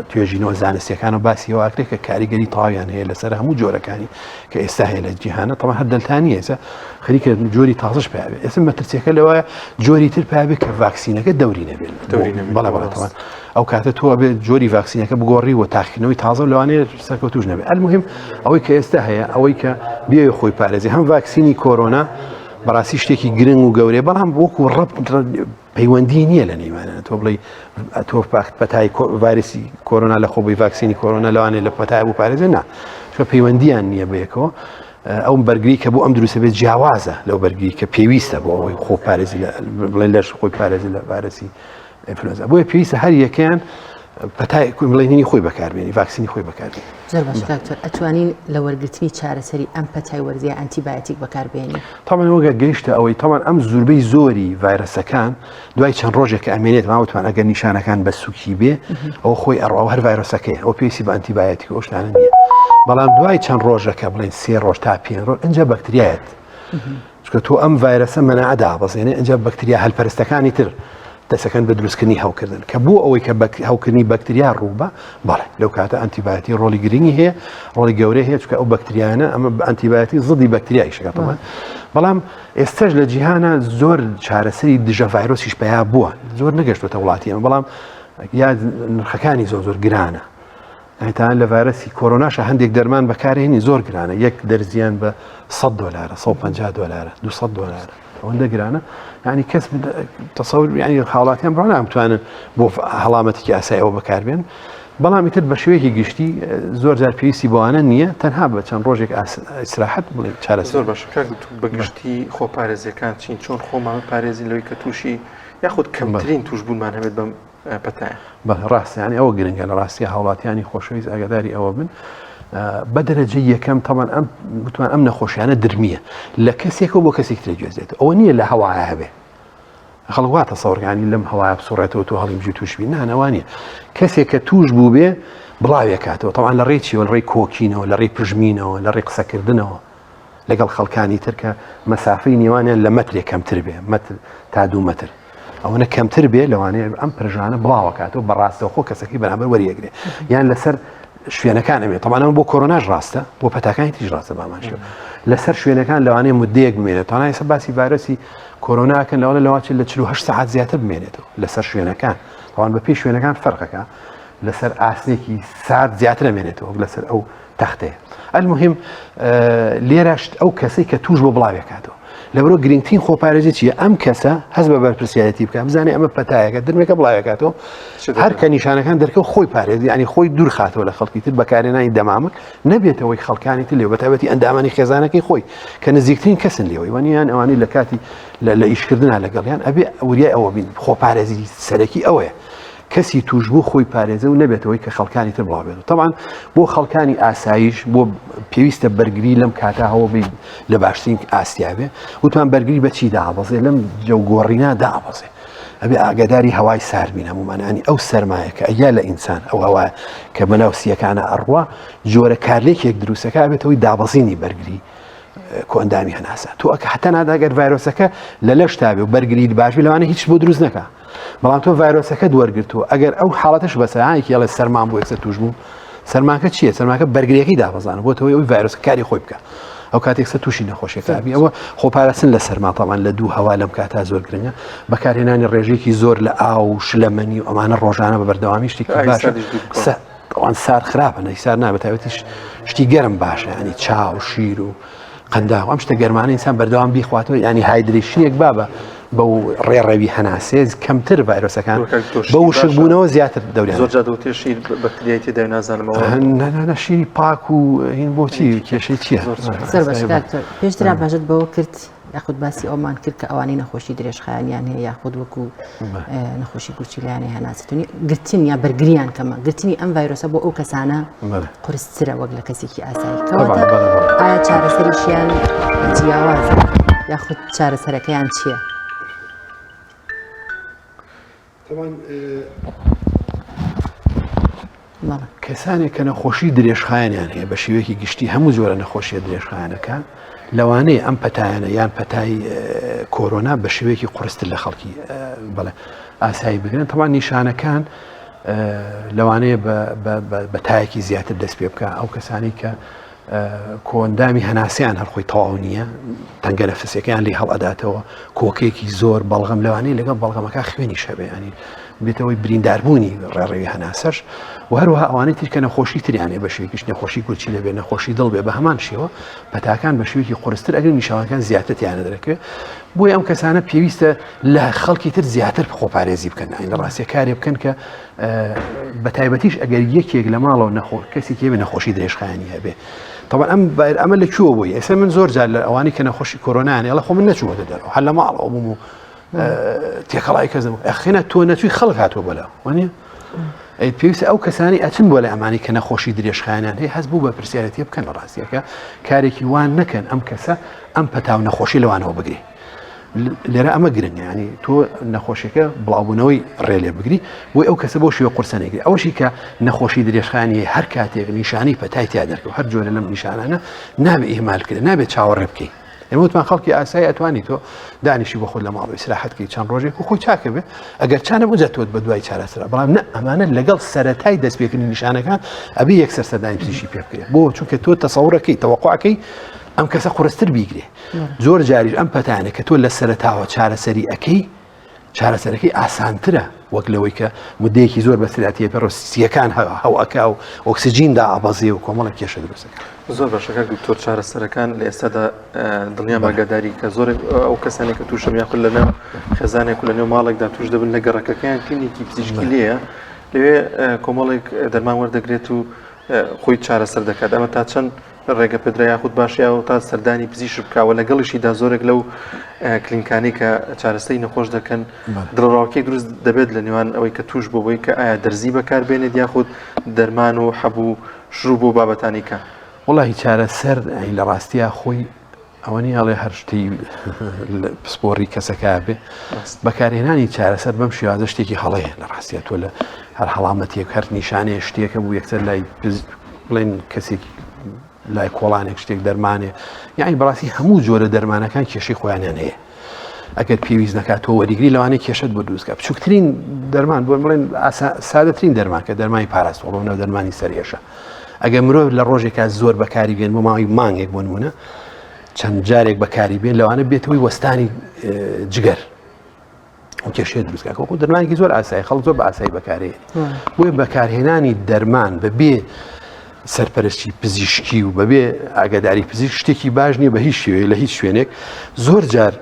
توێژینەوە زانستیەکان و باسیەوە ئاکرێت کە کاریگەری تەواویان هەیە لەسەر هەموو جۆرەکانی کە ئێستا هەیە لە جیهانە تەمان هەر دەلتانی ئێستا خەریکە جۆری تازەش پێوێت ئێستا مەترسیەکە لەوەیە جۆری تر پێوێت کە ڤاکسینەکە دەوری نەبێت بەڵێ تەمان ئەو کاتە تۆ بێت جۆری ڤاکسینەکە بگۆڕی و تاقیکردنەوەی تازە لەوانەیە سەرکەوتوش نەبێت المهم ئەوەی کە ئێستا هەیە ئەوەی کە بێ خۆی پارێزی هەم ڤاکسینی کۆرۆنا بەڕاستی شتێکی گرنگ و گەورەیە بەڵام وەکو ڕەب پەیوەندی نییە لە نێوانە تۆ بڵێ تۆ پەتای ڤایرۆسی کۆرۆنا لە خۆبی ڤاکسینی کۆرۆنا لەوانێت لە پەتای بوو پارێزە نا چۆ پەیوەندیان نییە بەیەکەوە ئەو بەرگری کە بۆ ئەم دروستە بێت جیاوازە لەو بەرگری کە پێویستە بۆ ئەوەی خۆ پارێزی بڵێن لەش خۆی پارێزی لە ڤایرۆسی ئینفلۆنزا بۆیە پێویستە هەر یەکەیان پەتای بڵێنینی خۆی بەکاربێنی ڤاکسینی خۆی بەکاربێنی زۆر باش دکتۆر ئەتوانین لە وەرگرتنی چارەسەری ئەم پەتای وەرزیە ئەنتیبایۆتیک بەکاربێنی تامان وەگە گەیشتە ئەوەی تامان ئەم زوربەی زۆری ڤایرۆسەکان دوای چەند ڕۆژێک کە ئەمێنێت ماوەتوان ئەگەر نیشانەکان بە سووکی بێ ئەو خۆی ئەڕەوە هەر ڤایرۆسەکەی ئەو پێویستی بە ئەنتیبایۆتیک ئەو شتانە نییە بەڵام دوای چەند ڕۆژەکە بڵێن 3 ڕۆژ تا 5 ڕۆژ ئەنجا بەکتریایەت چونکە تۆ ئەم ڤایرۆسە مەناعە دابەزێنێ ئەنجا بەکتریا هەلپەرستەکانی تر دەسەکەن بە دروستکردنی هەوکردن کە بۆ ئەوەی کە هەوکردنی بەکتریا ڕووبە بەڵێ لەو کاتە ئەنتیبایۆتی ڕۆلی گرنگی هەیە ڕۆلی گەورەی هەیە چونکە ئەو بەکتریانە ئەمە ئەنتیبایۆتی زدی بەکتریای شەکەتەوە بەڵام ئێستاش لە جیهانە زۆر چارەسەری دژە ڤایرۆسیش پیا بووە زۆر نەگەشتوتە وڵاتی ئەمە بەڵام یا نرخەکانی زۆر گرانە ئەتان لە ڤایرۆسی کۆرۆناشە هەندێک دەرمان بەکارهێنی زۆر گرانە یەک دەرزیان بە $100 $150 $200 ئەوەندە گرانە ینی کەس تەسەور ینی حاڵاتیان بڕۆ نامتوانن بۆ هەڵامەتێکی ئاساییەوە بەکاربێن بەڵام ئیتر بە شێوەیەکی گشتی زۆر جار پێویستی بۆوانە نییە تەنها بە چەند ڕۆژێک ئیسراحەت بڵێن چارەسەر زۆر باشە کاک بەگشتی خۆپارێزیەکان چین چۆن خۆمان پارێزی لەوەی کە تووشی یاخود کەمترین توش بوونمان هەبێت بەم پەتایە ڕاستە ینی ئەوە گرنگە لە ڕاستی هاوڵاتیانی خۆشەویست ئاگاداری ئەوە بن بە دەرەجە یەکەم تەمان ئەم بتوان ئەم نەخۆشیانە درمیە لە کەسێکەوە بۆ کەسێک ترە گوێزێت ئەوە نییە لە هەوایە هەبێ خەڵک تەسەوڕیانی لەم هەوایە بسوڕێتەوە تۆ هەڵی بژی توشبی نانەوانە کەسێک کە توش بوو بێ بڵاوێکاتەوە تەوان لە ڕێکیەوە لە ڕێی کۆکینەوە لە ڕێی پژمینەوە لە ڕێی قسەکردنەوە لەگەڵ خەڵکانی تر کە مەسافەی نێوانیان لە مەترێک کەمتر بێ مەتر تا 2 مەتر ئەوەنە کەمتر بێ لەوانەیە ئەم پرژانە بڵاوەکاتەوە بەڕاستەوە خۆ کەسەکەی بەرامبەر وەریەگرێ یان لەسەر شوێنەکان ئەمێت تەمانەوە بۆ کۆرۆناژ ڕاستە بۆ پەتاکانی تیژ ڕاستە بامانشەوە لەسەر شوێنەکان لەوانەیە مودەیەک بمێنێت تەنها ئێستا باسی ڤایرۆسی کۆرۆناکەن لەوانە لە 48 ساعت زیاتر بمێنێتەوە لەسەر شوێنەکان تەوان بە پێی شوێنەکان فەرقەکە لەسەر ئاسنێکی سارد زیاتر ئەمێنێتەوە لەسەر ئەو تەختەیە المهم لێرەش ئەو کەسەی کە توش بۆ بڵاوێکاتەوە لەبەرەوە گرنگترین خۆپارێزی چیە ئەم کەسە هەست بە بەرپرسیارەتی بکە بزانێ ئەمە پەتایەکە درمێکە بڵاوێکاتەوە هەر کە نیشانەکان دەرکەوت خۆی پارێزی ینی خۆی دوور خاتەوە لە خەڵکی تر بەکارهێنانی دەمامک نەبێتەوەی خەڵکانی تر لێ بەتابەتی ئەندامانی خێزانەکەی خۆی کە نزیکترین کەسن لێەوەی وانیان ئەوانەی لە کاتی لە ئیشکردنا لەگەڵیان ئەبێ وریای ئەوە بین خۆپارێزی سەرەکی ئەوەیە کەسی توش بوو خۆی پارێزە و نەبێتەوەی کە خەڵکانی تر بڵاوێت طبعاً بۆ خەڵکانی ئاسایش بۆ پێویستە بەرگری لەم کاتا هەوە بی لە باشترین ئاسیاوێ وتوان بەرگری بەچی دابەزێ لەم جەوگۆڕینا دابەزێ ئەبێ ئاگاداری هەوای ساربینە ومانانی ئەو سەرمایە کە ئەیا لە ئینسان ئەو هەوایە کە بەناو سیەکانە ئەڕوا جۆرە کارلێکێک دروستەکە بێتەوەی دابەزینی بەرگری کۆندامی هەناسە تۆ ئەکە حتا ناداگەر ڤایرۆسەکە لە لەش تابێ و بەرگری باشبی لەوانە هیچ بۆ دروست نەکە بەڵام تۆ ڤایرۆسەکە دووەرگرتووە ئەگەر ئەو حاڵەتش بەسەرانێکی لە سەرمان بۆ یەکسە توش بوو سەرماکە چییە سەرماکە بەرگریەکەی دابەزانە بۆتەوەی ئەوی ڤایرۆس کاری خۆی بکە ئەو کاتێکسە تووشی نەخۆشیەکەبی ئەوە خۆپارەسن لە سەرماتەوان لە دوو هەوا لەم کاتا زۆر گرنگە بەکارهێنانی ڕێژێکی زۆر لە ئاو شلەمەنی و ئەمانە ڕۆژانە بە بەردەوامی شتێکی باشە ئەوان سار خراپە نەیسار نابێتەوەتی شتی گەرم باشە ینی چاو شیر و قەندا ئەم شتە گەرمانە ئینسان بەردەوام بیخواتەوە ینی هایدرێشنێک بابە بەو ڕێڕەوی هەناسێز کەمتر ڤایرۆسەکان وەکو بە وشکبوونەوە زیاتر دەوریان زۆر جادوتێ شیر بەکتریای تێدا نازانمەوە نە شیری پاک و هین بۆچی کێشەی چییە سەر بەش داکتۆر پێشترا بەژت بەوە کرد یاخود باسی ئەومان کرد کە ئەوانەی نەخۆشی درێژخایانیان هەیە یاخود وەکو نەخۆشی گورچیلیانەی هەناسێتونی گرتنی یا بەرگریان کەمە گرتنی ئەم ڤایرۆسە بۆ ئەو کەسانە قورسترە وەک لە کەسێکی ئاسایی کەواتە ئایا چارەسەریشیان جیاوازە یاخود چارەسەرەکەیان چییە؟ کەسانێک کە نەخۆشی درێژخایانیان هەیە بە شێوەیەکی گشتی هەموو جۆرە نەخۆشیە درێژخایانەکە لەوانەیە ئەم پەتایانە یان پەتای کۆرۆنا بە شێوەیەکی قورستر لە خەڵکی بەڵێ ئاسایی بگرن تەمان نیشانەکان لەوانەیە بە تایەکی زیاتر دەست پێ بکە ئەو کەسانی کە کۆندامی هەناسیان هەرخۆی تەواو نییە تەنگە نەفسەکەیان لێ هەڵئەداتەوە کۆکێکی زۆر بەڵغەم لەوانەیە لەگەڵ بەڵغەمەکە خوێنی شەبێ ینی بێتەوەی برینداربوونی ڕێڕێوی هەناسەش و هەروەها ئەوانەی ترکە نەخۆشی تریانێ بە شێوەیەکیش نەخۆشی گورچی لەبێ نەخۆشی دڵ بێ بە هەمان شێوە پەتاکان بە شێوەیەکی قورستر ئەگەر نیشانەکان زیاترتیانە دەرەکەوێت بۆی ئەم کەسانە پێویستە لە خەڵکی تر زیاتر خۆپارێزی بکەن لە ڕاستیە کارێ بکەن کە بە تایبەتیش ئەگەر یەکێک لە ماڵەوە کەسی کێبێ نەخۆشی درێژخایانی هەبێ طبعا ئەمە لەکوێوە بووی ئێستا من زۆر جار لە ئەوانی کە نەخۆشی کۆرۆنایانێ ئەڵە خۆ من نەچووەتە دەرەوە هەر لە ماڵەوە بووم و تێکەڵای کەس ئەخێنە تۆ نەچووی خەڵک هاتووە بەلا وانە پێویستە ئەو کەسانی ئەچن بۆ لە ئەمانی کە نەخۆشی درێژخایانیان هەیە هەست بوو بە پرسیارەتی بکەن لە ڕاستیەکە کارێکی وان نەکەن ئەم کەسە ئەم پەتاو نەخۆشی لەوانەوە بگری لێرە ئەمە گرنگە ینی تۆ نەخۆشیەکە بڵاوبوونەوەی ڕێلێ بگری بۆی ئەو کەسە بۆ شێوە قورسەنێگری ئەوشی کە نەخۆشی درێژخانی هەر کاتێک نیشانی پەتای تیا دەرکەوت هەر جۆرە لەم نیشانانە نابێت ئیهمالکردن نابێت چاوەڕێ بکەیت ئێمەوتمان خەڵکی ئاسایی ئەتوانی تۆ دانیشی بە خۆت لە ماڵەوەی سراحەتکەی چەند ڕۆژێک و خۆی چاکە بێ ئەگەر چانە بجاتوت بە دوای چارەسەرا بەڵام نە ئەمانە لەگەڵ سەرەتای دەستپێکردنی نیشانەکان ئەبێ یەکسەر سەردانی پزیشکی پێ بکرێت بۆ چونکە تۆ تەسەوڕەکەی تەوەقوعەکەی ئەم کەسە قورستر بیگرێ زۆر جاریش ئەم پەتانە کە تۆ لە سەرەتاوە چارەسەری ئەەکەی چارەسەرەکەی ئاسانترە وەک لەوەی کە مدەیەکی زۆر بەسراتیە پێڕۆسیەکان هەواکە و ئۆکسسیجیندا ئابەزێ و کۆمەڵە کێشە دروستەکە زۆر باشەکە دکتۆر چارەسەرەکان لە ئێستادا دڵنیان باگاداری کە زۆر ئەو کەسانی کە تووشم یاخود لە ناو خێزانێک و لە نێو ماڵێکدا توش دەبن لە گەڕەکەکەیان کلینیکی پزیشکی لێیە لەوێ کۆمەڵێک دەرمان وەردەگرێت و خۆی چارەسەر دەکات ئەمە تا چەند ڕێگە پێدرا یاخود باشیە و تا سەردانی پزیشک بکاوە لەگەڵیشیدا زۆرێک لەو کلینکانی کە چارەسەری نەخۆش دەکەن دڵڕاوکەی دروست دەبێت لە نێوان ئەوەی کە توش بۆی کە ئایا دەرزی بەکاربێنێت یاخود دەرمان و حەبوو شروع بۆ بابەتانی کە وڵی چارەسەر لە ڕاستیە خۆی ئەوەنی هەڵێ هەر شتی پسپۆڕی کەسەکە بێ بەکارهێنانی چارەسەر بەم شێوازە شتێکی هەڵەیە لە ڕاستیە تۆ لە هەر هەڵامەتێک هەر نیشانەیە شتێکە بوو یەکسەر لای بڵێن کەسێکی لای کۆڵانێک شتێک دەرمانێ یعنی بەڕاستی هەموو جۆرە دەرمانەکان کێشەی خۆیانیان هەیە ئەگەر پێویست نکاتەوە وەریگری لەوانەیە کێشت بۆ دروستکە بچووکترین دەرمان بۆ بڵێن سادەترین دەرمان کە دەرمانی پاراستۆڵەوە دەرمانی سەرێشە ئەگەر مرۆڤ لە ڕۆژێکا زۆر بەکاری بێن بۆ ماوەی مانگێک بۆ نمونە چەند جارێک بەکاری بێن لەوانە بێتەوەی وەستانی جگەر ئەو کێشەیە دروستکە وەکو دەرمانێکی زۆر ئاسایی خەڵک زۆر بە ئاسایی بەکارهێنێ بۆیە بەکارهێنانی دەرمان بەبێ سەرپەرستی پزیشکی و بەبێ ئاگاداری پزیشک شتێکی باش نییە بە هیچ شێوەیە لە هیچ شوێنێک زۆر جار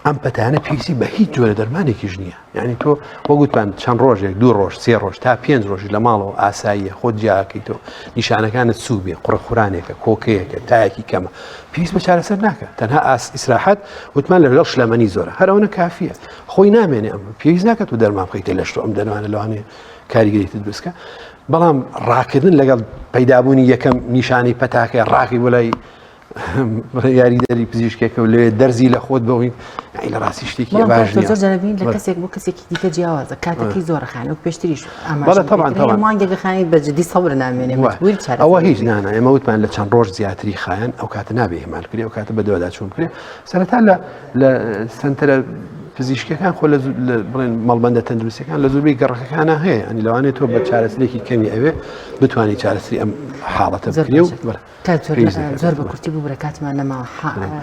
ئەم پەتانە پێویستی بە هیچ جۆرە دەرمانێکیش نییە یعنی تۆ وەگوتمان چەند ڕۆژێک دوو ڕۆژ سێ ڕۆژ تا 5 ڕۆژی لە ماڵەوە ئاساییە خۆت جیاکەیتەوە نیشانەکانت سوو بێ قوڕەخورانێکە کۆکەیەکە تایەکی کەمە پێویست بە چارەسەر ناکە تەنها ئیسراحەت وتمان لەگەڵ شلەمەنی زۆرە هەرەوەنە کافیە خۆی نامێنێ ئەم پێویست ناکات و دەرمان بخەیتە لە شتۆ ئەم دەرمانە لەوانەیە کاریگەریت دروستکە بەڵام ڕاکردن لەگەڵ پەیدابوونی یەکەم نیشانی پەتاکە ڕاقی وڵی یاریدەری پزیشکێکە و لێ دەرزی لە خۆت بەوەی لە ڕاستی شتێکی باش زۆر جەرەبین لە کەسێک بۆ کەسێکی دیکە جیاوازە کاتێکی زۆرەخانە و پێشتریش مانگە بخانیت بە جدی سەبر نامێنێ ئەوە هیچ نانە ئێمە وتمان لە چەند ڕۆژ زیاتری خایەن ئەو کاتە نابێ هێمانکردی ئەو کاتە بەدەوەدا چوون کرێ سەرەتا لە سنتەرە پزیشکەکان خۆ بڵێن مەڵبەندە تەندروستیەکان لە زۆربەی گەڕەکەکانە هەیە ئەنی لەوانێت تۆ بە چارەسەرێکی کەمی ئەوێ بتوانانی چارەسەری ئەم حاڵەتە بکرێ و زۆر بە کورتی بوو بڕە کاتمان نەما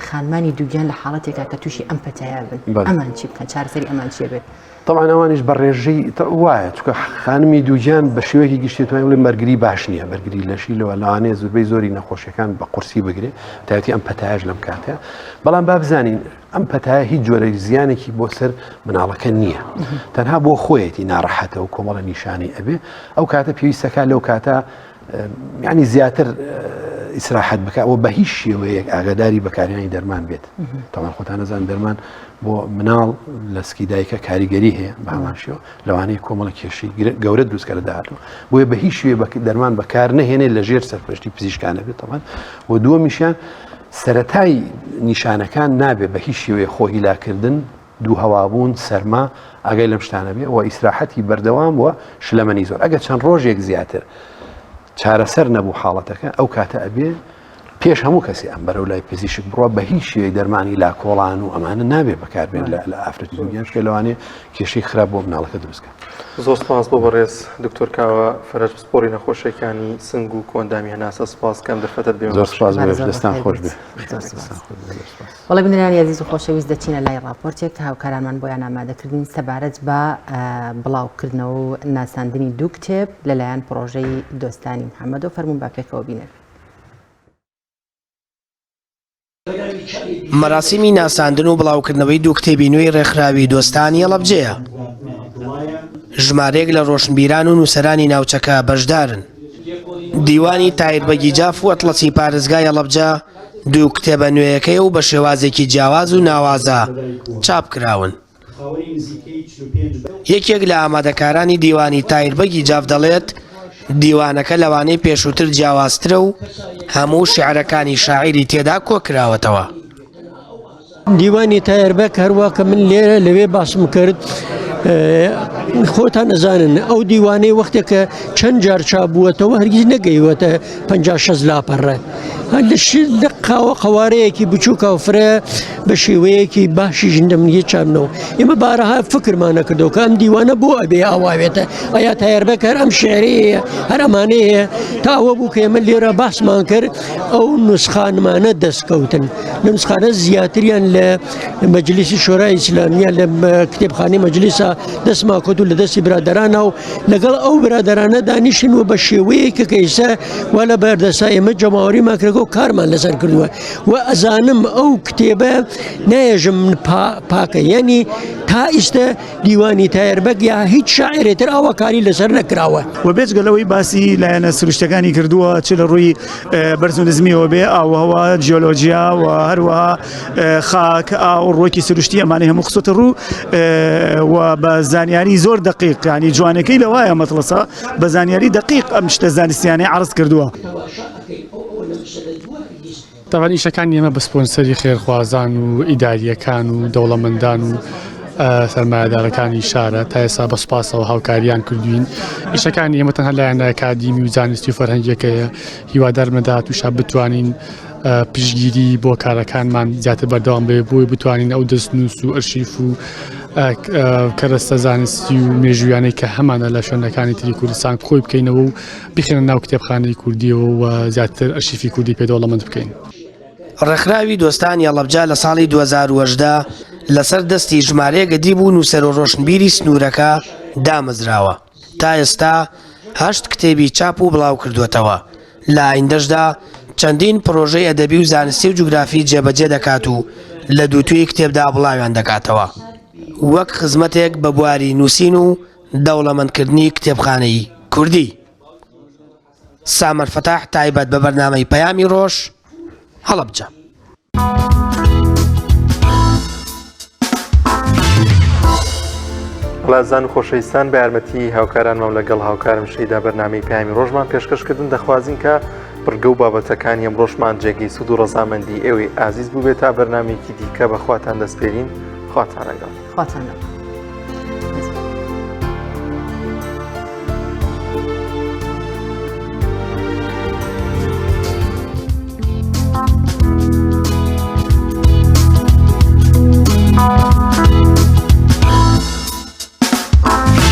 خانمانی دووگیان لە حاڵەتێکا کە تووشی ئەم پەتایە بن ئەمان چی بکەن چارەسەری ئەمان چیە بێت طبعا ئەوانش بە ڕێژەی وایە چکە خانمی دووگیان بە شێوەیەکی گشتێتوانین بڵێن بەرگری باش نییە بەرگری لەشی لەوە لەوانەیە زۆربەی زۆری نەخۆشیەکان بە قورسی بگرێ تایەتی ئەم پەتایەش لەم کاتەیە بەڵام با بزانین ئەم پەتایە هیچ جۆرە زیانێکی بۆ سەر مناڵەکە نییە تەنها بۆ خۆیەتی ناڕەحەتە و کۆمەڵە نیشانی ئەبێ ئەو کاتە پێویستەکە لەو کاتە ینی زیاتر ئیسراحەت بکەوە بە هیچ شێوەیەک ئاگاداری بەکارهێنانی دەرمان بێت تاوان خۆتان نەزان دەرمان بۆ مناڵ لە سکی دایکە کاریگەری هەیە بە هەمان شێوە لەوانەیە کۆمەڵە کێشی گەورە دروستکە لە داهاتەوە بۆیە بە هیچ شوێ دەرمان بەکار نەهێنێت لە ژێر سەرپەرشتی پزیشکانە بێت تەمان و دووەمیشیان سەرەتای نیشانەکان نابێت بە هیچ شێوەیە خۆ هیلاکردن دوو هەوابوون سەرما ئاگای لەم شتانە بێ و ئیسراحەتی بەردەوام وە شلەمەنی زۆر ئەگەر چەند ڕۆژێک زیاتر چارەسەر نەبوو حاڵەتەکە ئەو کاتە ئەبێ پێش هەموو کەسی ئەم بەرەو لای پزیشک بڕۆ بە هیچ شێوەی دەرمانی لا کۆڵان و ئەمانە نابێ بەکاربێن لە ئافرەتی دنیاش کە لەوانێ کێشەی خراپ بۆ مناڵەکە دروستکە. زۆر سپاس بۆ بەڕێز دکتۆر کاوە فەرەج سپۆری نەخۆشیەکانی سنگ و کۆندامی هەناسە سپاس کەم دەرفەتت بێ زۆر سپاس دەستان خۆش بێ. وڵی بنرانی عزیز و خۆشەویست دەچینە لای راپۆرتێک کە هاوکارانمان بۆیان ئامادەکردین سەبارەت بە بڵاوکردنەوە و ناساندنی دوو کتێب لەلایەن پرۆژەی دۆستانی محەممەد و فەرمون با پێکەوە بینێت. مەراسیمی ناساندن و بڵاوکردنەوەی دوو کتێبی نوێی ڕێکخراوی دۆستانی هەڵەبجەیە. ژمارەیەک لە ڕۆشنبیران و نووسەرانی ناوچەکە بەشدارن. دیوانی تایربەگی جاف و ئەتڵەسی پارێزگای هەڵەبجە دوو کتێبە نوێیەکەی و بە شێوازێکی جیاواز و ناوازە چاپ کراون. یەکێک لە ئامادەکارانی دیوانی تایربەگی جاف دەڵێت دیوانەکە لەوانەی پێشووتر جیاوازترە و هەموو شیعرەکانی شاعیری تێدا کۆکراوەتەوە. دیوانی تایربەگ هەروە کە من لێرە لەوێ باسم کرد خۆتان نەزانن ئەو دیوانەی وەختێکە چەند جار چابووەتەوە هەرگیز نەگەیوەتە 56 لاپەڕە لە قوارەیەکی بچووکە و فرە بە شێوەیەکی باشی ژندەمنیە چابنەوە ئێمە بارەها فکرمان نەکردەوە کە ئەم دیوانە بۆ ئەبێ ئاواوێتە ئایا تایربەگ هەر ئەم شێعرەیە هەر ئەمانەیە تاوە بوو کە ئێمە لێرە باسمان کرد ئەو نوسخانمانە دەستکەوتن نوسخانە زیاتریان لە مەجلیسی شۆرای ئیسلامیە لە کتێبخانەی مەجلیسە دەستما کۆت و لە دەستی برادەرانە و لەگەڵ ئەو برادەرانە دانیشتن و بە شێوەیەکە کە ئێستا وا لە بەردەسا ئێمە جەماوەریمان کردەوە و کارمان لەسەر کردووە و ئەزانم ئەو کتێبە نایەژم من پاکە یعنی تا ئێستا دیوانی تایربەگ یا هیچ شاعرێتر ئاواکاری لەسەر نەکراوە و بێجگەلەوەی باسی لایەنە سروشتەکانی کردووە چ لە ڕووی بەرزونزمیەوە بێ ئاوهەوا جیۆلۆجیا و هەروەها خاک ئاو ڕۆکی سروشتی ئەمانەی هەموو قسۆتە ڕوو و بە زانیاری زۆر دقیق ینی جوانەکەی لەوایە مەتڵسا بە زانیاری دقیق ئەم شتە زانستیانەی عرض کردووە. تاوان ئیشەکانی ئێمە بە سپۆنسەری خێرخوازان و ئیداریەکان و دەوڵەمەندان و سەرمایه‌دارەکانی شارە تا ئێستا بە سوپاسەوە هاوکاریان کردوین. ئیشەکانی ئێمە تەنها لایەنە ئەکادیمی و زانستی و فەرهەنگیەکەیە هیوادارمە داهاتووشە بتوانین پشتگیری بۆ کارەکانمان زیاتر بەردەوام بێ بۆی بتوانین ئەو دەستنووس و ئەرشیف و کەرەستە زانستی و مێژویانەی کە هەمانە لە شوێنەکانی تری کوردستان خۆی بکەینەوە و بخێنە ناو کتێبخانەی کوردیەوە و زیاتر ئەرشیفی کوردی پێدەوڵەمەند بکەین. ڕێکخراوی دۆستانی هەڵەبجە لە ساڵی 2010 لەسەر دەستی ژمارەیە گەدی بوو نووسەر و ڕۆشنبیری سنوورەکە دامەزراوە تا ئێستا 8 کتێبی چاپ و بڵاو کردوێتەوە لە ئایندەشدا چەندین پرۆژەی ئەدەبی و زانستی و جوگرافی جێبەجێ دەکات و لە دووتوی کتێبدا بڵاویان دەکاتەوە وەک خزمەتێک بە بواری نووسین و دەوڵەمەندکردنی کتێبخانەی کوردی. سامەر فەتاح تایبەت بە بەرنامەی پەیامی ڕۆژ هەڵەبجە. وڵاتزان و خۆشەویستان بە یارمەتی هاوکارانمان لەگەڵ هاوکارم شەیدا بەرنامەی پەیامی ڕۆژمان پێشکەشکردن دەخوازین کە پڕگە و بابەتەکانی ئەم ڕۆژمان جێگەی سوود و ڕەزامەندی ئێوەی ئازیز بوو بێت تا بەرنامەیەکی دیکە بەخواتان دەسپێرین خواتان لەگەڵ.